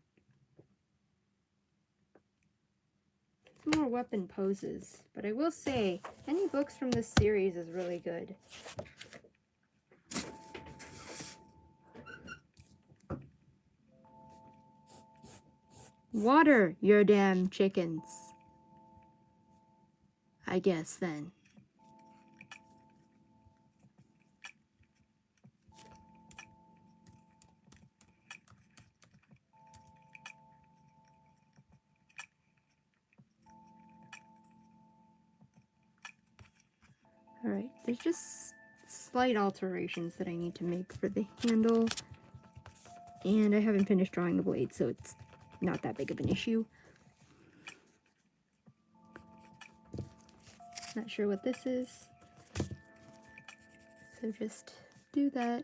Some more weapon poses, but I will say, any books from this series is really good. Water your damn chickens. I guess then. there's just slight alterations that I need to make for the handle. And I haven't finished drawing the blade, so it's not that big of an issue. Not sure what this is. So just do that.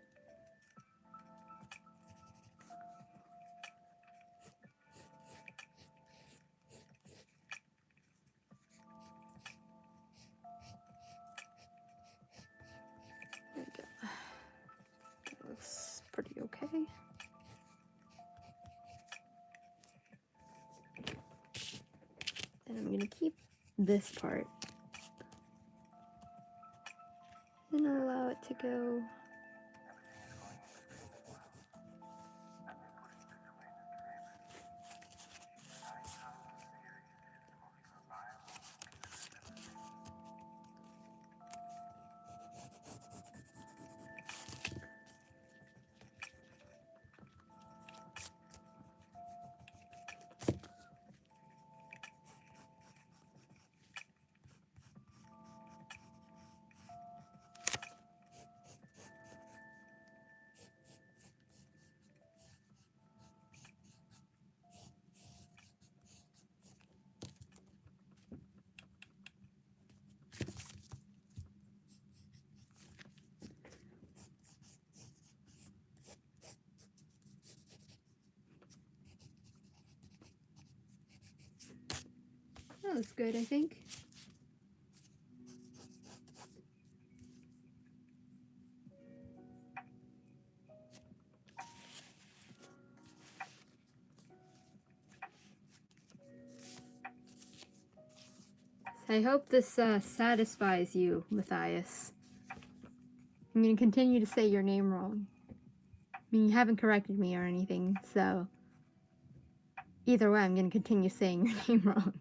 There we go. That looks pretty okay. And I'm going to keep this part and allow it to go. That looks good, I think. I hope this satisfies you, Matthias. I'm going to continue to say your name wrong. I mean, you haven't corrected me or anything, so either way, I'm going to continue saying your name wrong.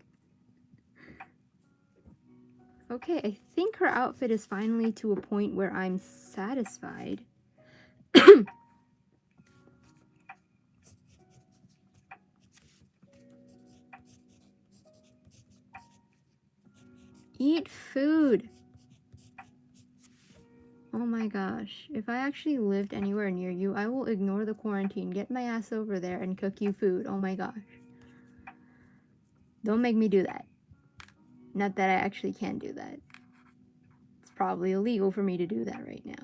Okay, I think her outfit is finally to a point where I'm satisfied. Eat food! Oh my gosh, if I actually lived anywhere near you, I will ignore the quarantine, get my ass over there, and cook you food. Oh my gosh. Don't make me do that. Not that I actually can do that. It's probably illegal for me to do that right now.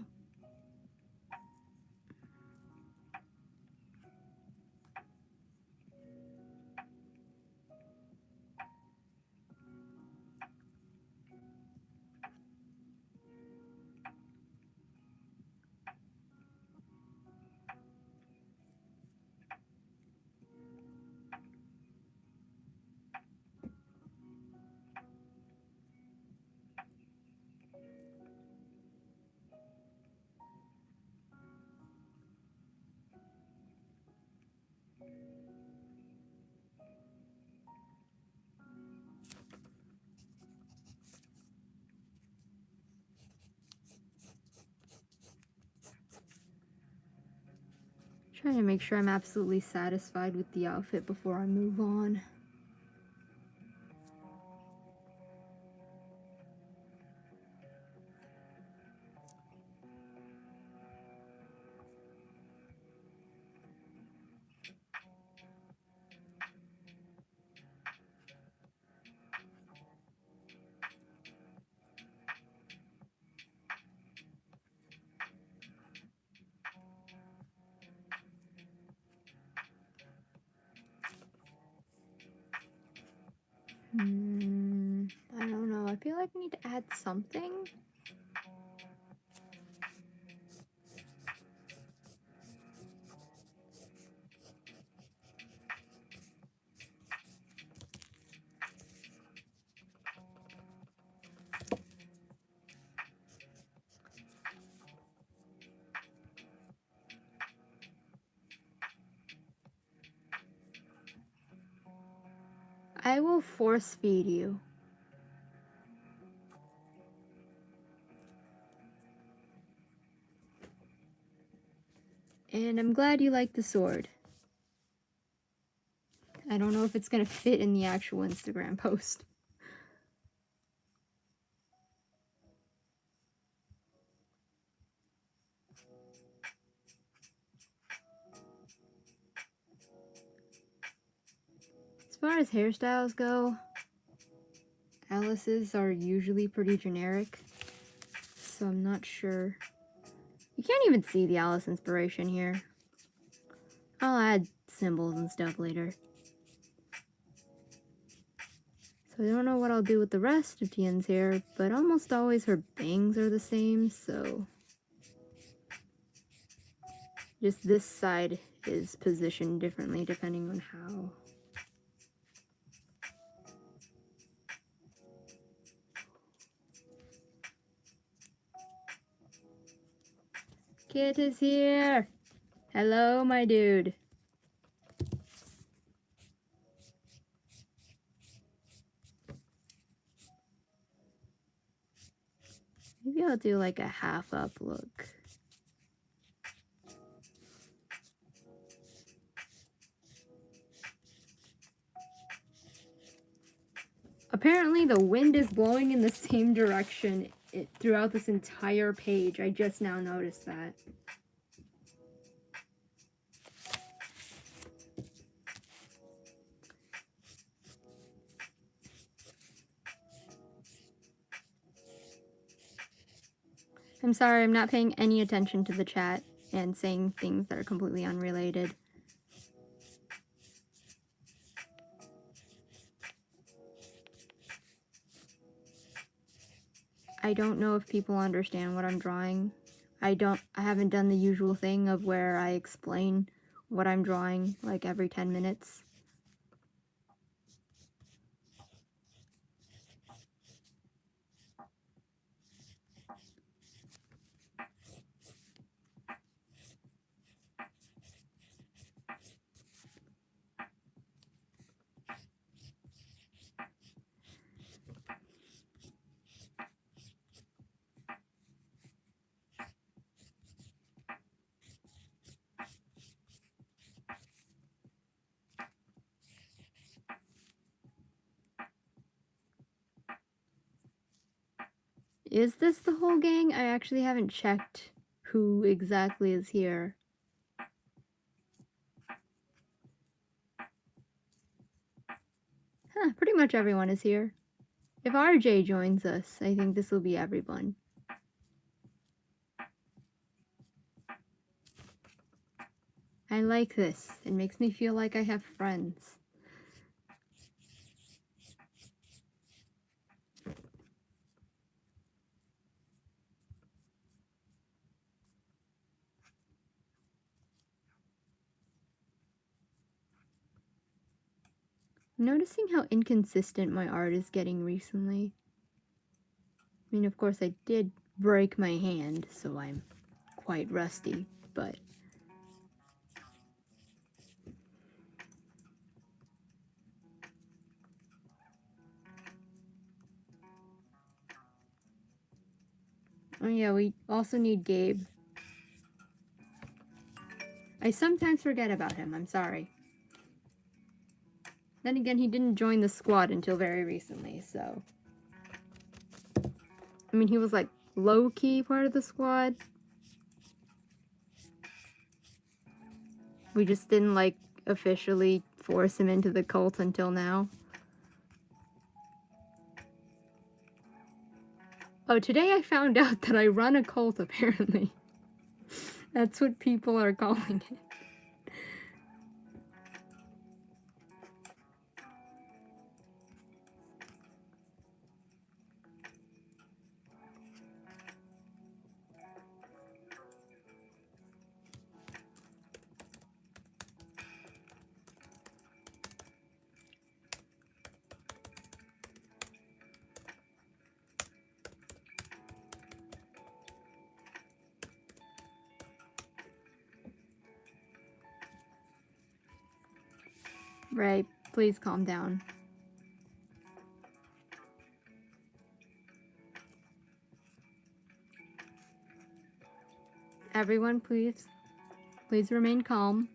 Trying to make sure I'm absolutely satisfied with the outfit before I move on. I don't know. I feel like I need to add something. I will force feed you. And I'm glad you like the sword. I don't know if it's gonna fit in the actual Instagram post. far as hairstyles go, Alice's are usually pretty generic, so I'm not sure. You can't even see the Alice inspiration here. I'll add symbols and stuff later. So I don't know what I'll do with the rest of Tien's hair, but almost always her bangs are the same, so just this side is positioned differently depending on how. Kit is here! Hello, my dude. Maybe I'll do like a half up look. Apparently the wind is blowing in the same direction throughout this entire page. I just now noticed that. I'm sorry, I'm not paying any attention to the chat and saying things that are completely unrelated. I don't know if people understand what I'm drawing. I haven't done the usual thing of where I explain what I'm drawing like every 10 minutes. Is this the whole gang? I actually haven't checked who exactly is here. Huh, pretty much everyone is here. If RJ joins us, I think this will be everyone. I like this. It makes me feel like I have friends. I'm noticing how inconsistent my art is getting recently. I mean, of course, I did break my hand, so I'm quite rusty, but oh yeah, we also need Gabe. I sometimes forget about him, I'm sorry. Then again, he didn't join the squad until very recently, so... I mean, he was like low-key part of the squad. We just didn't like officially force him into the cult until now. Oh, today I found out that I run a cult, apparently. That's what people are calling it. Ray, please calm down. Everyone, please remain calm.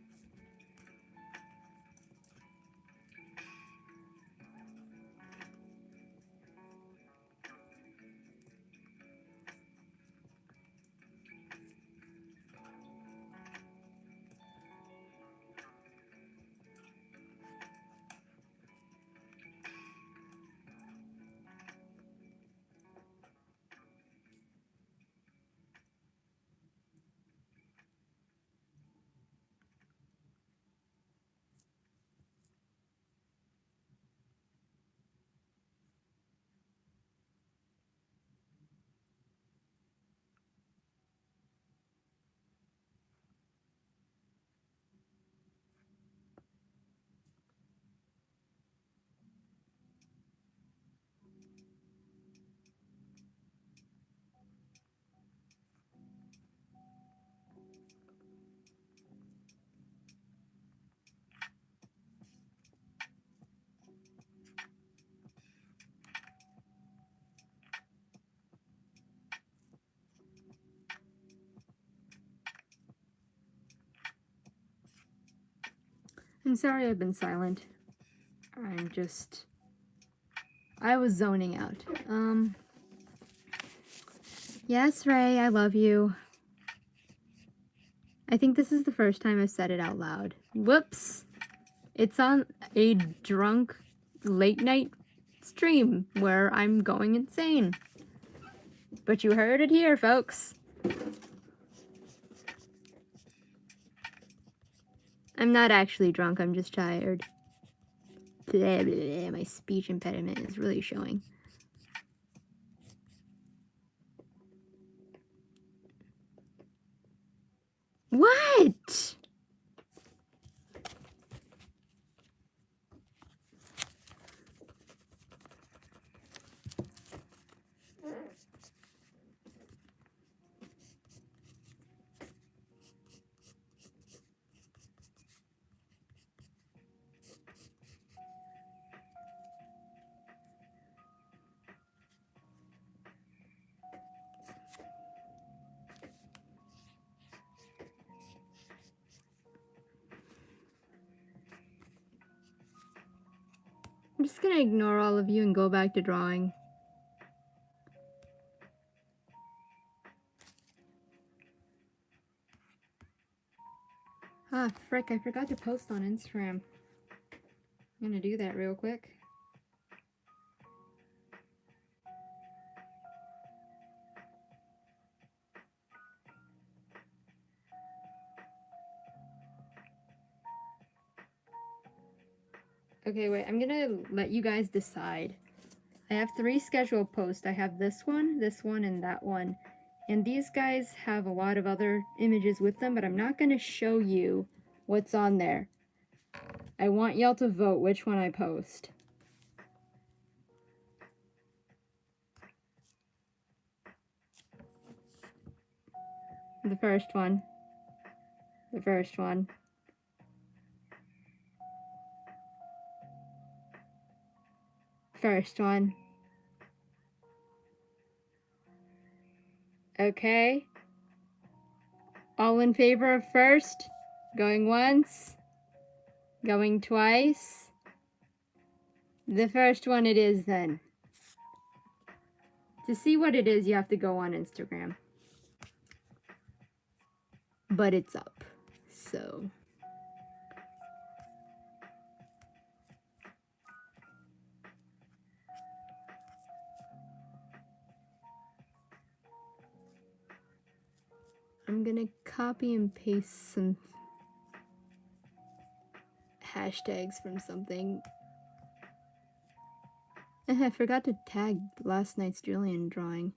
I'm sorry I've been silent. I was zoning out. Yes, Ray, I love you. I think this is the first time I've said it out loud. Whoops! It's on a drunk late night stream where I'm going insane. But you heard it here, folks. I'm not actually drunk, I'm just tired. Blah, blah, blah. My speech impediment is really showing. What? I'm just gonna ignore all of you and go back to drawing. Ah, frick, I forgot to post on Instagram. I'm gonna do that real quick. Okay, wait, I'm gonna let you guys decide. I have 3 scheduled posts. I have this one, and that one. And these guys have a lot of other images with them, but I'm not gonna show you what's on there. I want y'all to vote which one I post. The first one. The first one. First one. Okay. All in favor of first? Going once? Going twice? The first one it is then. To see what it is, you have to go on Instagram. But it's up, so... I'm gonna copy and paste some hashtags from something. I forgot to tag last night's Julian drawing.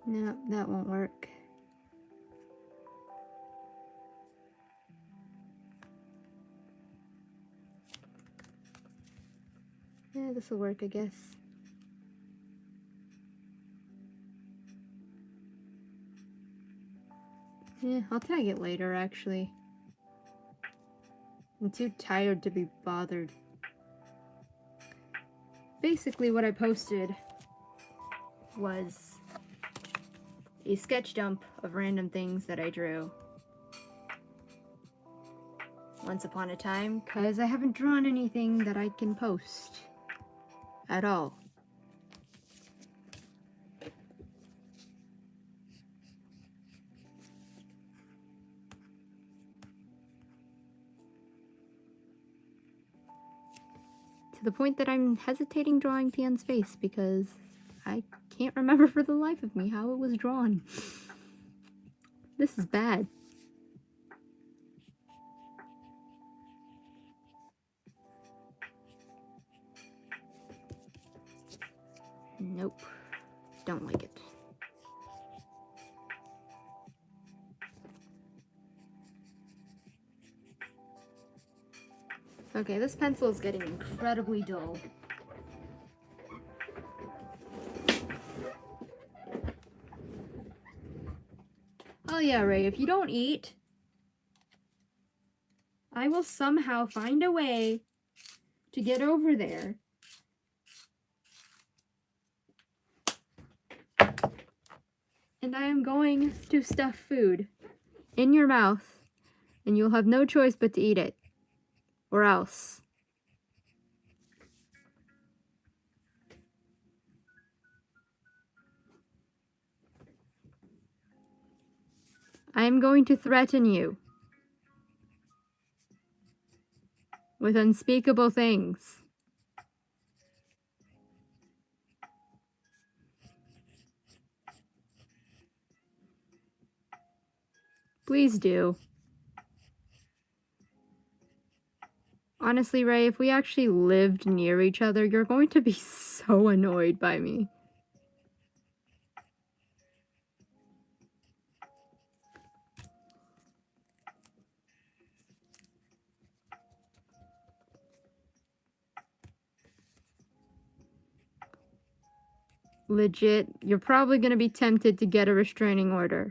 No, that won't work. Yeah, this'll work, I guess. Yeah, I'll tag it later, actually. I'm too tired to be bothered. Basically, what I posted was a sketch dump of random things that I drew once upon a time, because I haven't drawn anything that I can post at all. To the point that I'm hesitating drawing Tian's face because I can't remember for the life of me how it was drawn. This is bad. Nope. Don't like it. Okay, this pencil is getting incredibly dull. Oh yeah, Ray, if you don't eat, I will somehow find a way to get over there. And I am going to stuff food in your mouth, and you'll have no choice but to eat it. Or else. I am going to threaten you with unspeakable things. Please do. Honestly, Ray, if we actually lived near each other, you're going to be so annoyed by me. Legit, you're probably going to be tempted to get a restraining order.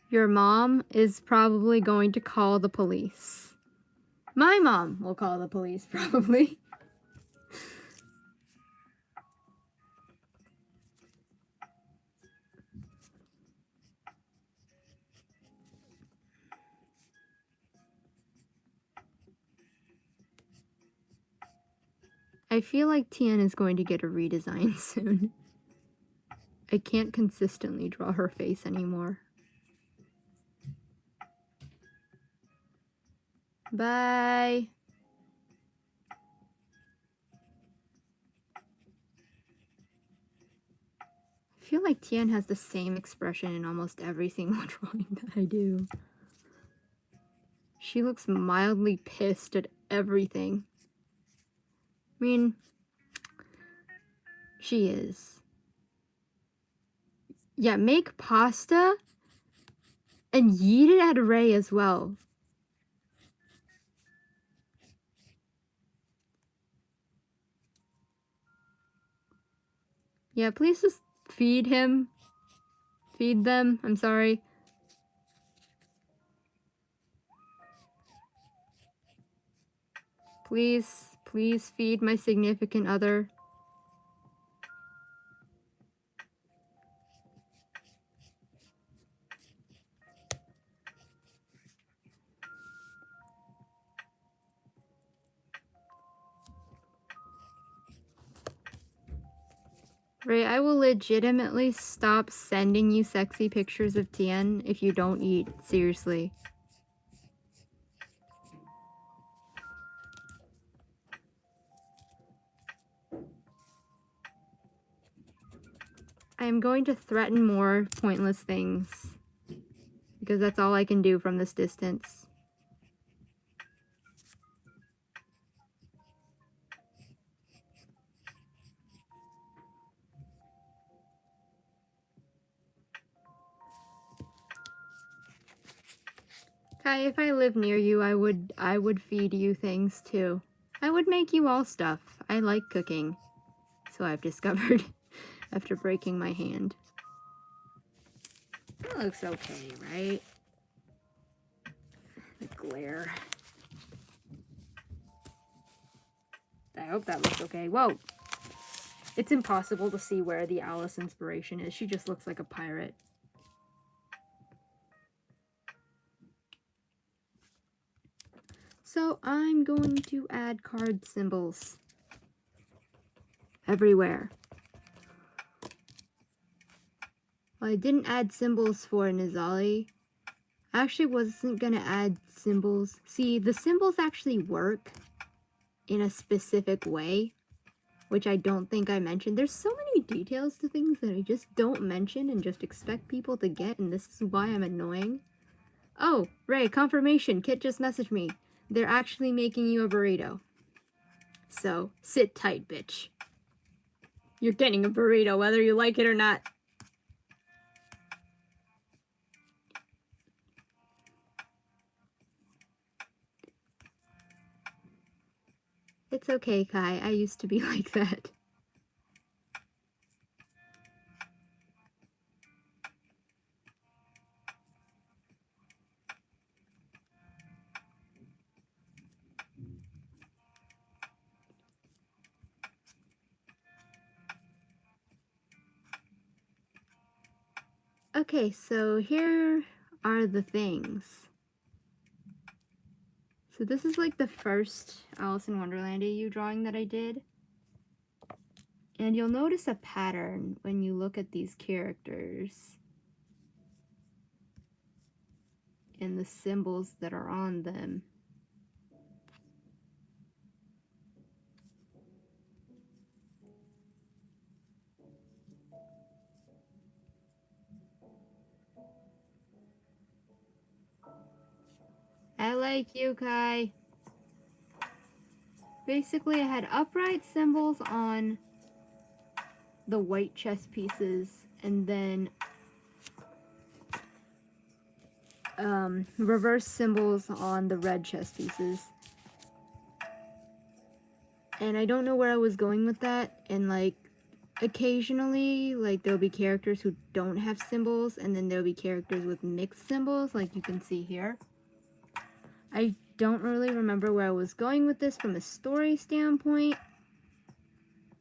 Your mom is probably going to call the police. My mom will call the police, probably. I feel like Tian is going to get a redesign soon. I can't consistently draw her face anymore. Bye. I feel like Tian has the same expression in almost every single drawing that I do. She looks mildly pissed at everything. I mean, she is. Yeah, make pasta and yeet it at Ray as well. Yeah, please just feed him. Feed them. I'm sorry. Please, please feed my significant other. Ray, I will legitimately stop sending you sexy pictures of Tian if you don't eat. Seriously. I am going to threaten more pointless things. Because that's all I can do from this distance. Kai, if I lived near you, I would feed you things too. I would make you all stuff. I like cooking. So I've discovered after breaking my hand. That looks okay, right? The glare. I hope that looks okay. Whoa! It's impossible to see where the Alice inspiration is. She just looks like a pirate. So I'm going to add card symbols everywhere. Well, I didn't add symbols for Nizali. I actually wasn't gonna add symbols. See, the symbols actually work in a specific way, which I don't think I mentioned. There's so many details to things that I just don't mention and just expect people to get, and this is why I'm annoying. Oh, Ray, confirmation. Kit just messaged me. They're actually making you a burrito. So, sit tight, bitch. You're getting a burrito whether you like it or not. It's okay, Kai. I used to be like that. Okay, so here are the things. So this is like the first Alice in Wonderland AU drawing that I did. And you'll notice a pattern when you look at these characters and the symbols that are on them. I like you, Kai. Basically, I had upright symbols on the white chess pieces, and then reverse symbols on the red chess pieces. And I don't know where I was going with that, and like occasionally like there'll be characters who don't have symbols, and then there'll be characters with mixed symbols, like you can see here. I don't really remember where I was going with this from a story standpoint,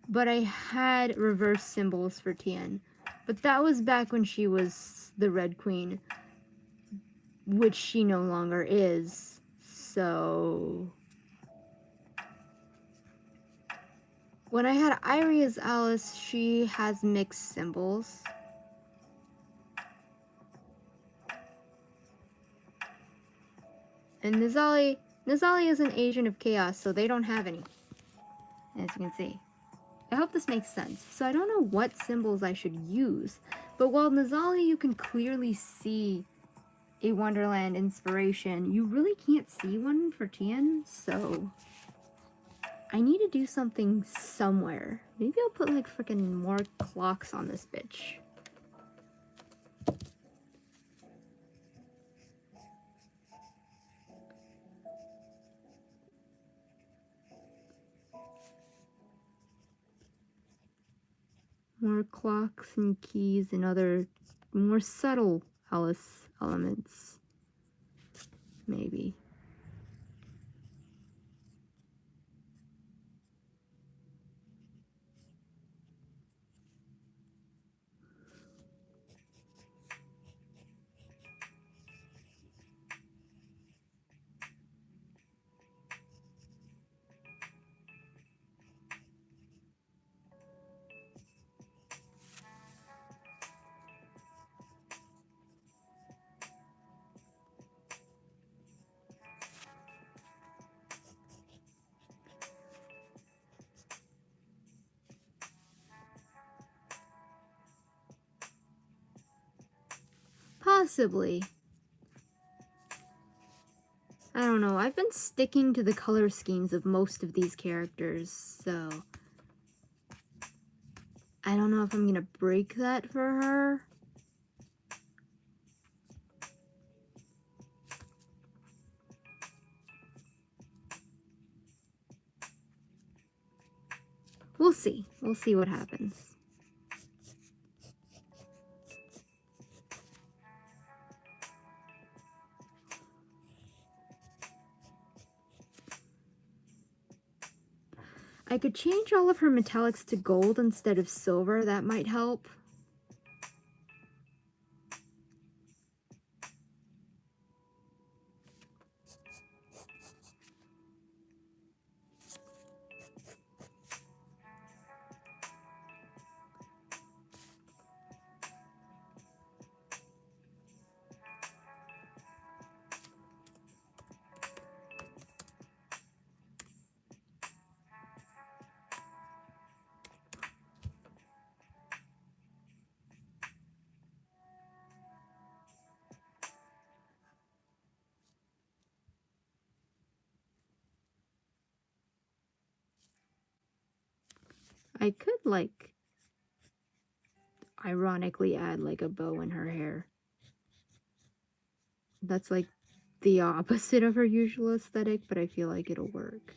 but I had reverse symbols for Tien. But that was back when she was the Red Queen, which she no longer is. So when I had Irie as Alice, she has mixed symbols. And Nizali is an agent of chaos, so they don't have any, as you can see. I hope this makes sense. So I don't know what symbols I should use, but while Nizali you can clearly see a Wonderland inspiration, you really can't see one for Tien, so I need to do something somewhere. Maybe I'll put like freaking more clocks on this bitch. More clocks and keys and other more subtle Alice elements. Maybe. Possibly. I don't know. I've been sticking to the color schemes of most of these characters, so I don't know if I'm gonna break that for her. We'll see. We'll see what happens. I could change all of her metallics to gold instead of silver. That might help. I could, like, ironically add, like, a bow in her hair. That's, like, the opposite of her usual aesthetic, but I feel like it'll work.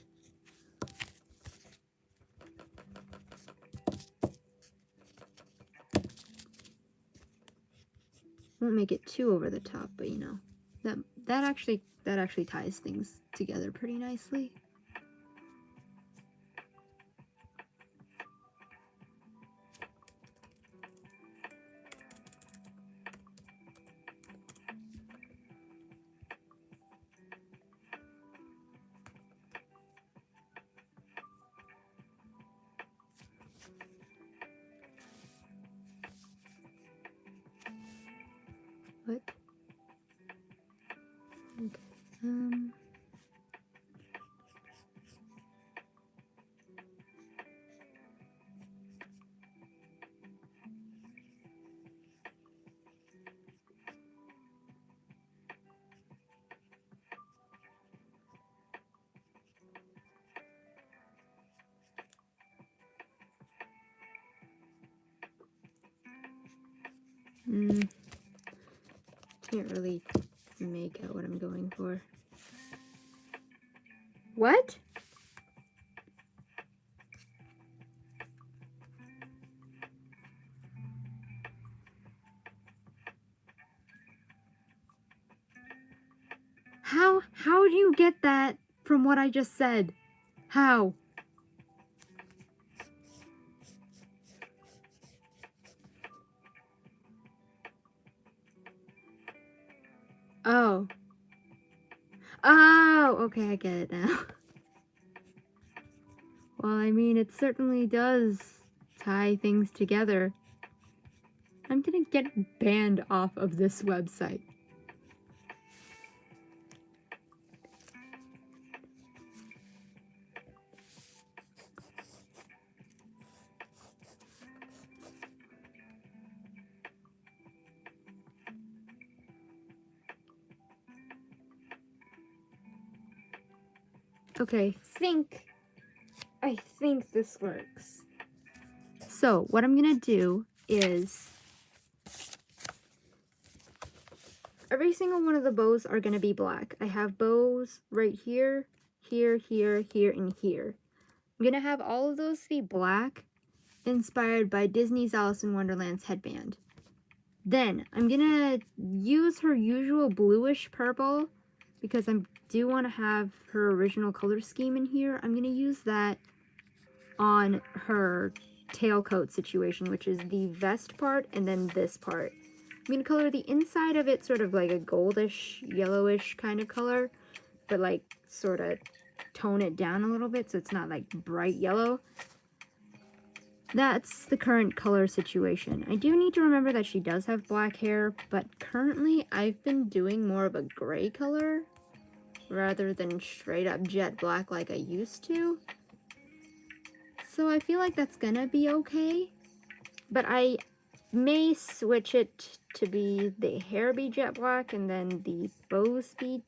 Won't make it too over the top, but you know, that actually ties things together pretty nicely. Can't really make out what I'm going for. What? How do you get that from what I just said? How? Oh. Oh, okay, I get it now. Well, I mean, it certainly does tie things together. I'm gonna get banned off of this website. Okay, I think this works. So, what I'm gonna do is every single one of the bows are gonna be black. I have bows right here, here, here, here, and here. I'm gonna have all of those be black, inspired by Disney's Alice in Wonderland's headband. Then, I'm gonna use her usual bluish purple, because I do want to have her original color scheme in here. I'm gonna use that on her tailcoat situation, which is the vest part and then this part. I'm gonna color the inside of it sort of like a goldish, yellowish kind of color, but like sort of tone it down a little bit so it's not like bright yellow. That's the current color situation. I do need to remember that she does have black hair, but currently I've been doing more of a gray color rather than straight up jet black like I used to. So I feel like that's gonna be okay, but I may switch it to be the hair be jet black and then the bows be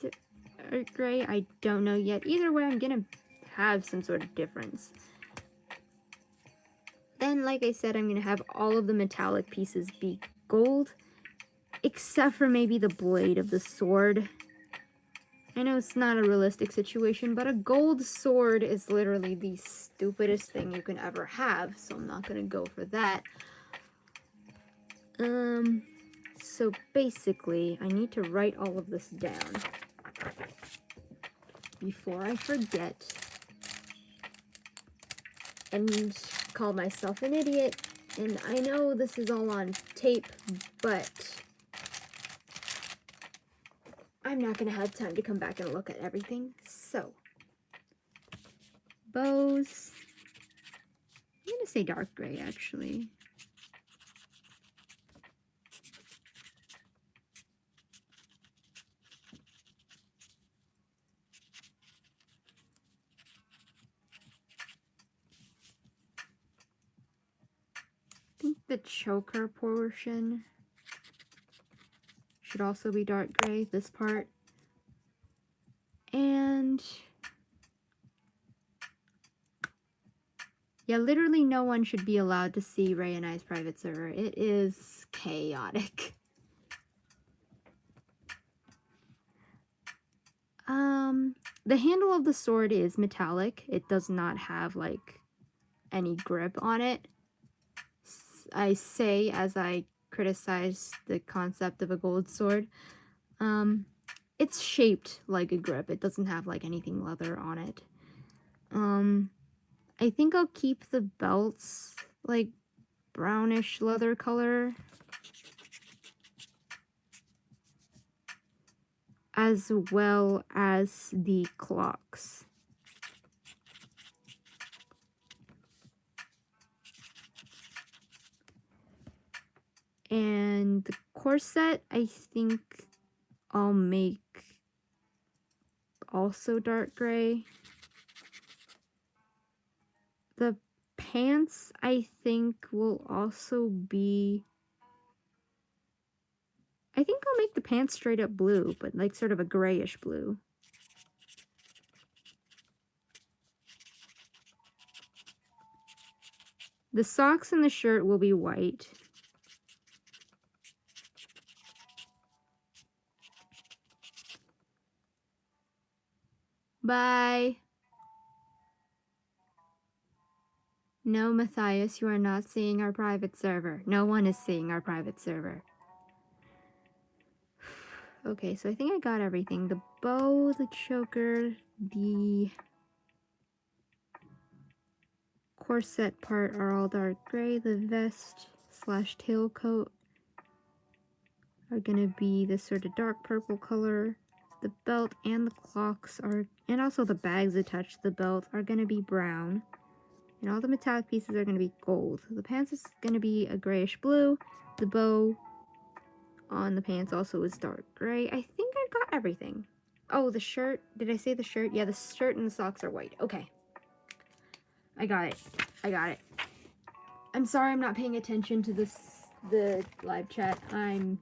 gray. I don't know yet. Either way, I'm gonna have some sort of difference. Then, like I said, I'm gonna have all of the metallic pieces be gold, except for maybe the blade of the sword. I know it's not a realistic situation, but a gold sword is literally the stupidest thing you can ever have, so I'm not gonna go for that. So basically, I need to write all of this down before I forget and call myself an idiot. And I know this is all on tape, but I'm not gonna have time to come back and look at everything. So, bows. I'm gonna say dark gray, actually. I think the choker portion should also be dark gray, this part. And yeah, literally no one should be allowed to see Ray and I's private server. It is chaotic. The handle of the sword is metallic. It does not have like any grip on it. I say as I criticize the concept of a gold sword. It's shaped like a grip. It doesn't have like anything leather on it. I think I'll keep the belts like brownish leather color, as well as the clocks. And the corset, I think I'll make also dark gray. The pants, I think, will also be... I think I'll make the pants straight up blue, but like sort of a grayish blue. The socks and the shirt will be white. Bye. No, Matthias, you are not seeing our private server. No one is seeing our private server. Okay, so I think I got everything. The bow, the choker, the corset part are all dark gray. The vest slash tailcoat are gonna be this sort of dark purple color. The belt and the clocks are, and also the bags attached to the belt are gonna be brown. And all the metallic pieces are gonna be gold. The pants is gonna be a grayish blue. The bow on the pants also is dark gray. I think I got everything. Oh, the shirt. Did I say the shirt? Yeah, the shirt and the socks are white. Okay. I got it. I got it. I'm sorry I'm not paying attention to the live chat. I'm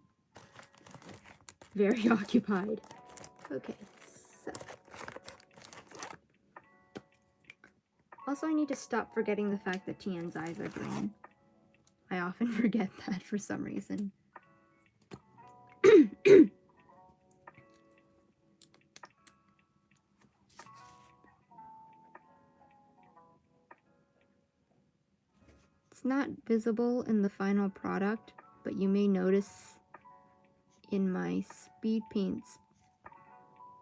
very occupied. Okay, so. Also, I need to stop forgetting the fact that Tian's eyes are green. I often forget that for some reason. It's not visible in the final product, but you may notice in my speed paints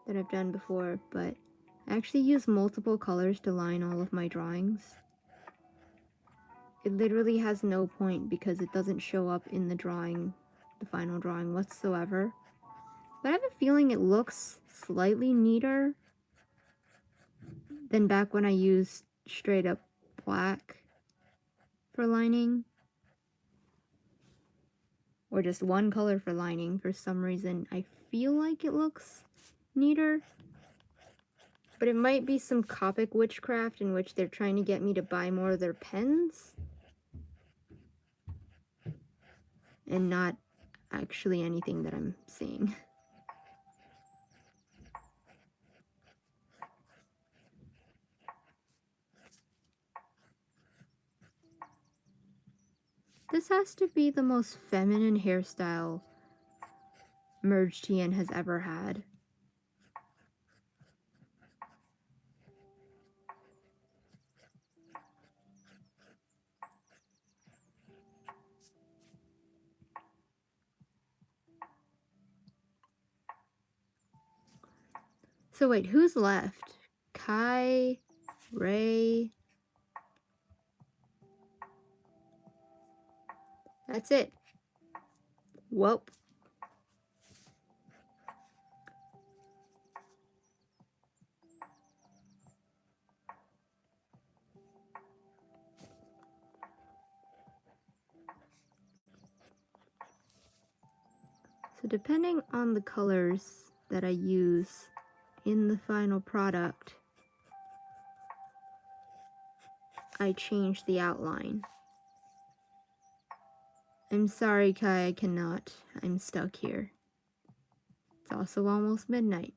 that I've done before, but I actually use multiple colors to line all of my drawings. It literally has no point because it doesn't show up in the drawing, the final drawing whatsoever. But I have a feeling it looks slightly neater than back when I used straight up black for lining. Or just one color for lining. For some reason, I feel like it looks neater. But it might be some Copic witchcraft in which they're trying to get me to buy more of their pens. And not actually anything that I'm seeing. This has to be the most feminine hairstyle Merge Tien has ever had. So wait, who's left? Kai, Ray. That's it. Welp. So depending on the colors that I use in the final product, I change the outline. I'm sorry, Kai, I cannot. I'm stuck here. It's also almost midnight.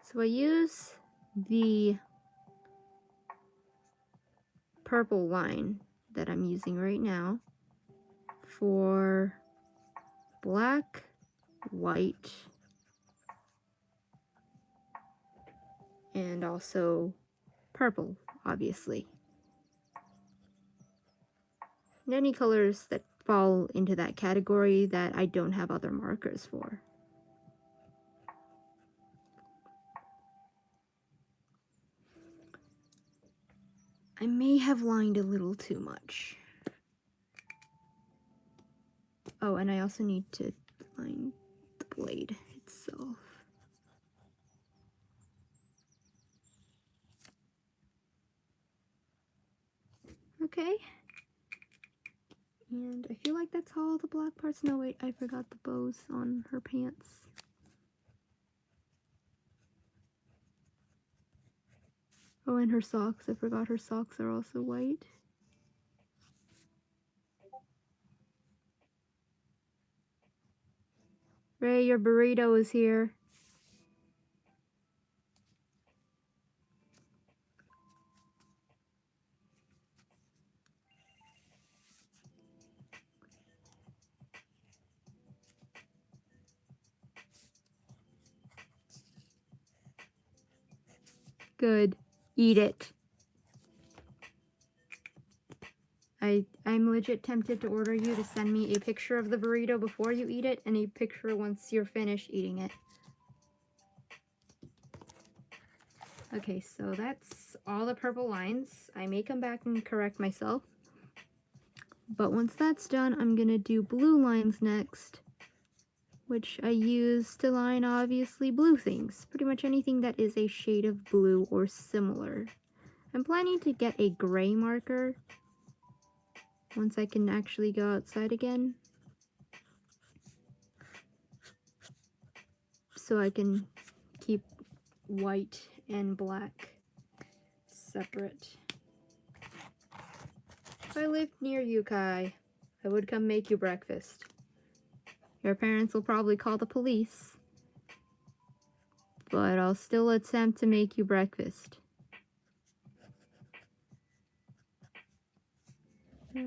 So I use the purple line that I'm using right now for black, white, and also purple, obviously. And any colors that fall into that category that I don't have other markers for. I may have lined a little too much. Oh, and I also need to line the blade itself. Okay. And I feel like that's all the black parts. No, wait, I forgot the bows on her pants. Oh, and her socks. I forgot her socks are also white. Ray, your burrito is here. Good. Eat it. I'm legit tempted to order you to send me a picture of the burrito before you eat it and a picture once you're finished eating it. Okay, so that's all the purple lines. I may come back and correct myself. But once that's done, I'm gonna do blue lines next, which I use to line obviously blue things. Pretty much anything that is a shade of blue or similar. I'm planning to get a gray marker once I can actually go outside again, so I can keep white and black separate. If I lived near you, Kai, I would come make you breakfast. Your parents will probably call the police, but I'll still attempt to make you breakfast. I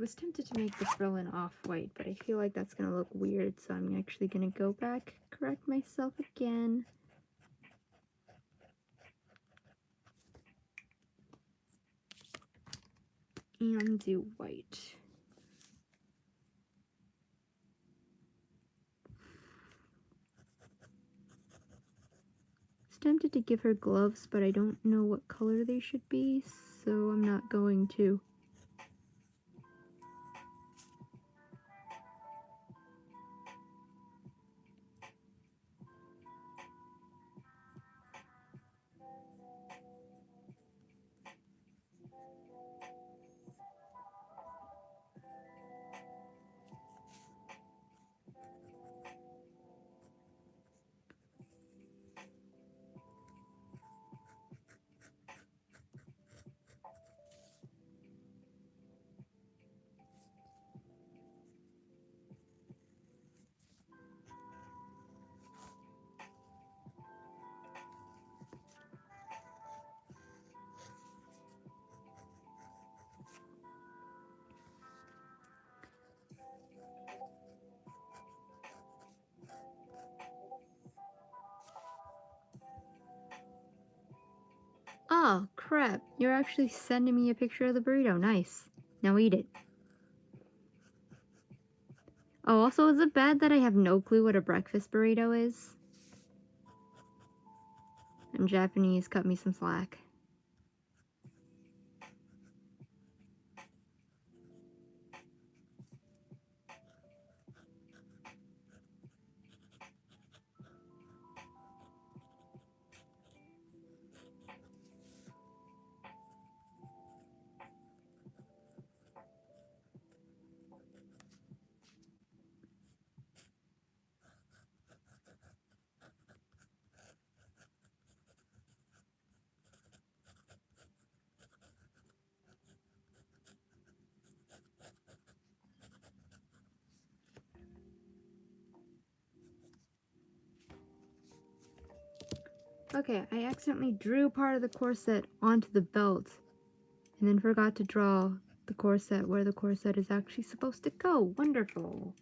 was tempted to make the frill in off-white, but I feel like that's gonna look weird, so I'm actually gonna go back, correct myself again. And do white. I was tempted to give her gloves, but I don't know what color they should be, so I'm not going to. Oh, crap. You're actually sending me a picture of the burrito. Nice. Now eat it. Oh, also, is it bad that I have no clue what a breakfast burrito is? I'm Japanese, cut me some slack. Okay, I accidentally drew part of the corset onto the belt and then forgot to draw the corset where the corset is actually supposed to go. Wonderful.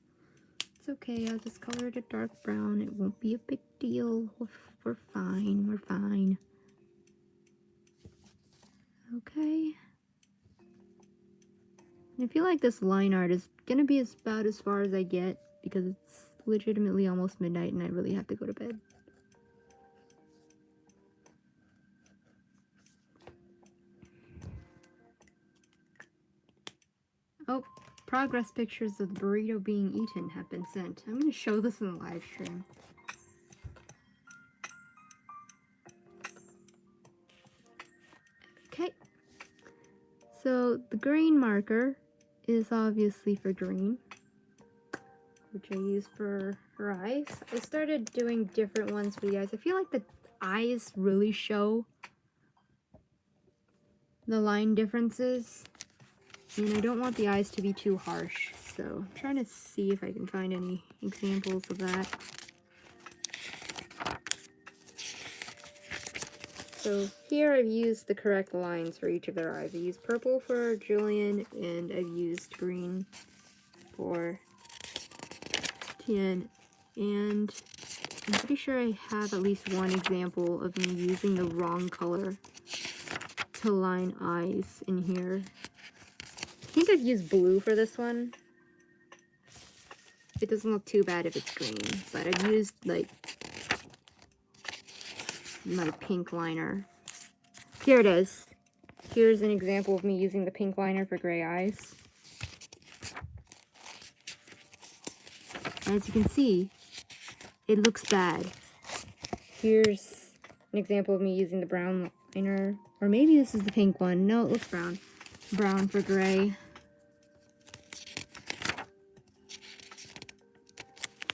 It's okay, I'll just color it a dark brown. It won't be a big deal. We're fine, we're fine. Okay. I feel like this line art is gonna be about as far as I get because it's legitimately almost midnight and I really have to go to bed. Oh, progress pictures of the burrito being eaten have been sent. I'm going to show this in the live stream. Okay. So the green marker is obviously for green, which I use for her eyes. I started doing different ones for the eyes. I feel like the eyes really show the line differences. And I don't want the eyes to be too harsh, so I'm trying to see if I can find any examples of that. So here I've used the correct lines for each of their eyes. I used purple for Julian, and I've used green for Tien. And I'm pretty sure I have at least one example of me using the wrong color to line eyes in here. I think I've used blue for this one. It doesn't look too bad if it's green, but I've used like my pink liner. Here it is. Here's an example of me using the pink liner for gray eyes. As you can see, it looks bad. Here's an example of me using the brown liner. Or maybe this is the pink one. No, it looks brown. Brown for gray.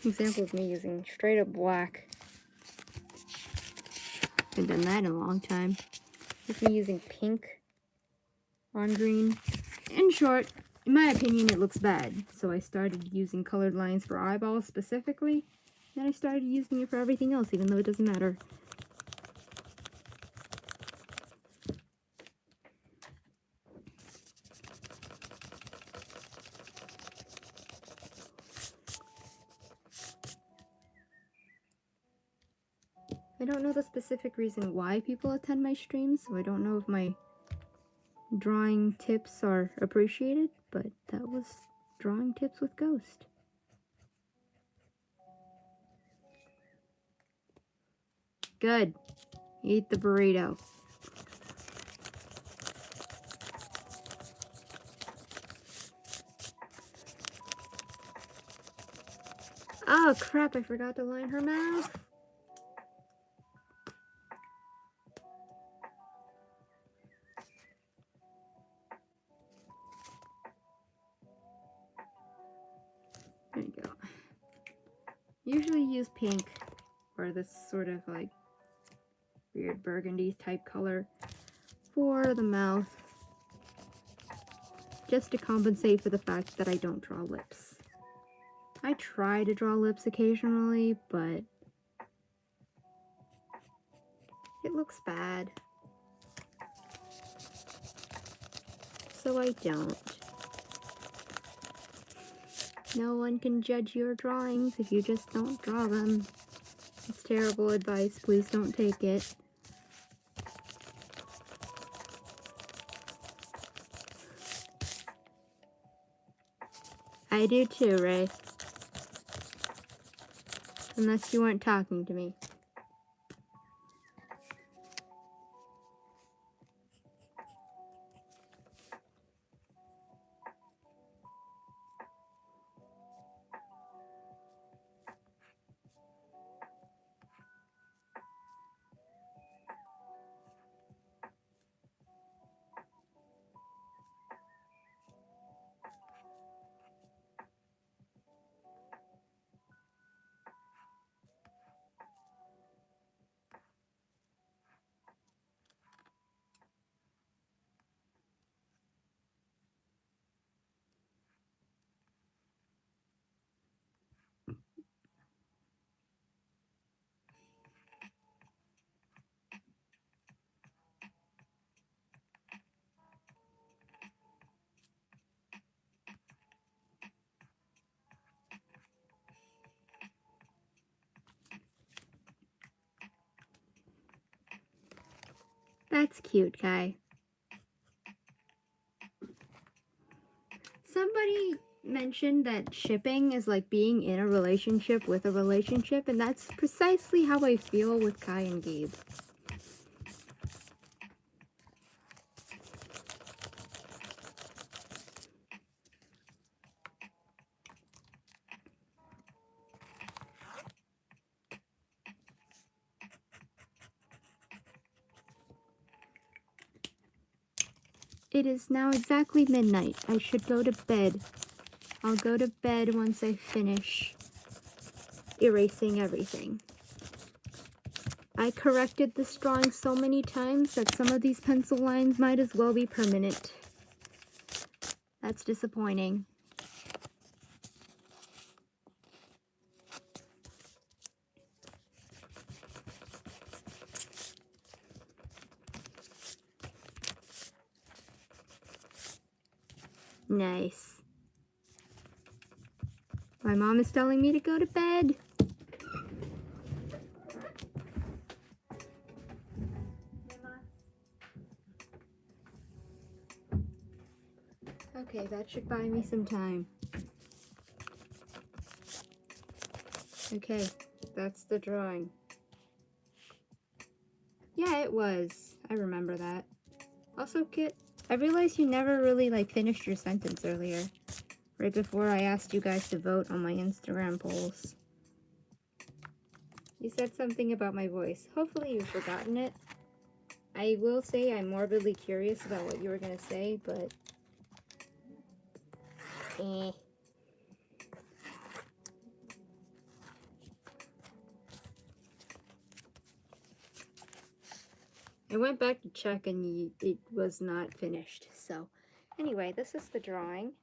Example of me using straight up black. Haven't done that in a long time. With me using pink on green. In short, in my opinion, it looks bad. So I started using colored lines for eyeballs specifically. Then I started using it for everything else, even though it doesn't matter. I don't know the specific reason why people attend my streams, so I don't know if my drawing tips are appreciated, but that was drawing tips with Ghost. Good. Eat the burrito. Oh crap, I forgot to line her mouth. There you go. Usually use pink or this sort of like weird burgundy type color for the mouth, just to compensate for the fact that I don't draw lips. I try to draw lips occasionally, but it looks bad, so I don't. No one can judge your drawings if you just don't draw them. It's terrible advice, please don't take it. I do too, Ray. Unless you weren't talking to me. That's cute, Kai. Somebody mentioned that shipping is like being in a relationship with a relationship, and that's precisely how I feel with Kai and Gabe. It is now exactly midnight. I should go to bed. I'll go to bed once I finish erasing everything. I corrected this drawing so many times that some of these pencil lines might as well be permanent. That's disappointing. Nice. My mom is telling me to go to bed. Okay, that should buy me some time. Okay, that's the drawing. Yeah, it was. I remember that. Also, Kit, I realized you never really, finished your sentence earlier. Right before I asked you guys to vote on my Instagram polls. You said something about my voice. Hopefully you've forgotten it. I will say I'm morbidly curious about what you were gonna say, but... I went back to check and it was not finished. So, anyway, this is the drawing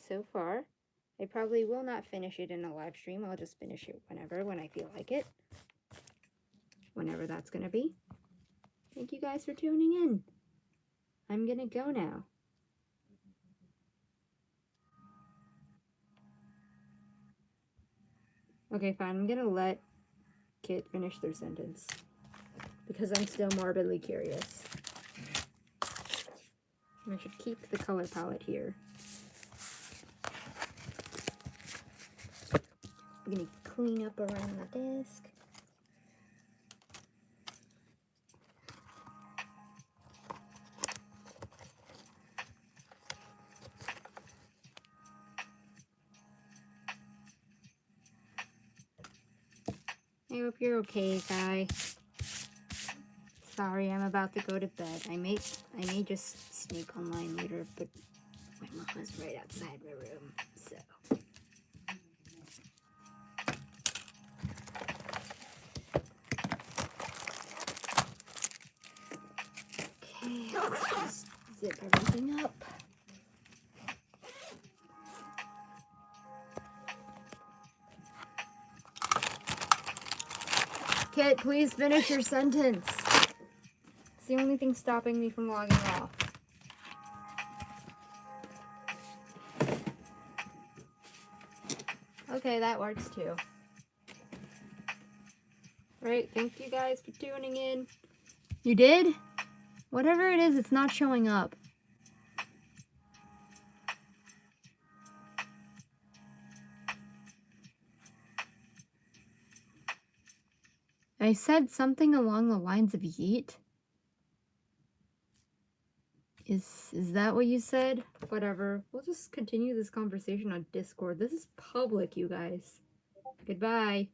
so far. I probably will not finish it in a live stream. I'll just finish it when I feel like it. Whenever that's gonna be. Thank you guys for tuning in. I'm gonna go now. Okay, fine. I'm gonna let Kit finish their sentence because I'm still morbidly curious. I should keep the color palette here. I'm gonna clean up around the desk. I hope you're okay, Guy. Sorry, I'm about to go to bed. I may just sneak online later, but my mom is right outside my room, so. Okay, let's just zip everything up. Kit, please finish your sentence. It's the only thing stopping me from logging off. Okay, that works too. Right, thank you guys for tuning in. You did? Whatever it is, it's not showing up. I said something along the lines of yeet. Is that what you said? Whatever. We'll just continue this conversation on Discord. This is public, you guys. Goodbye.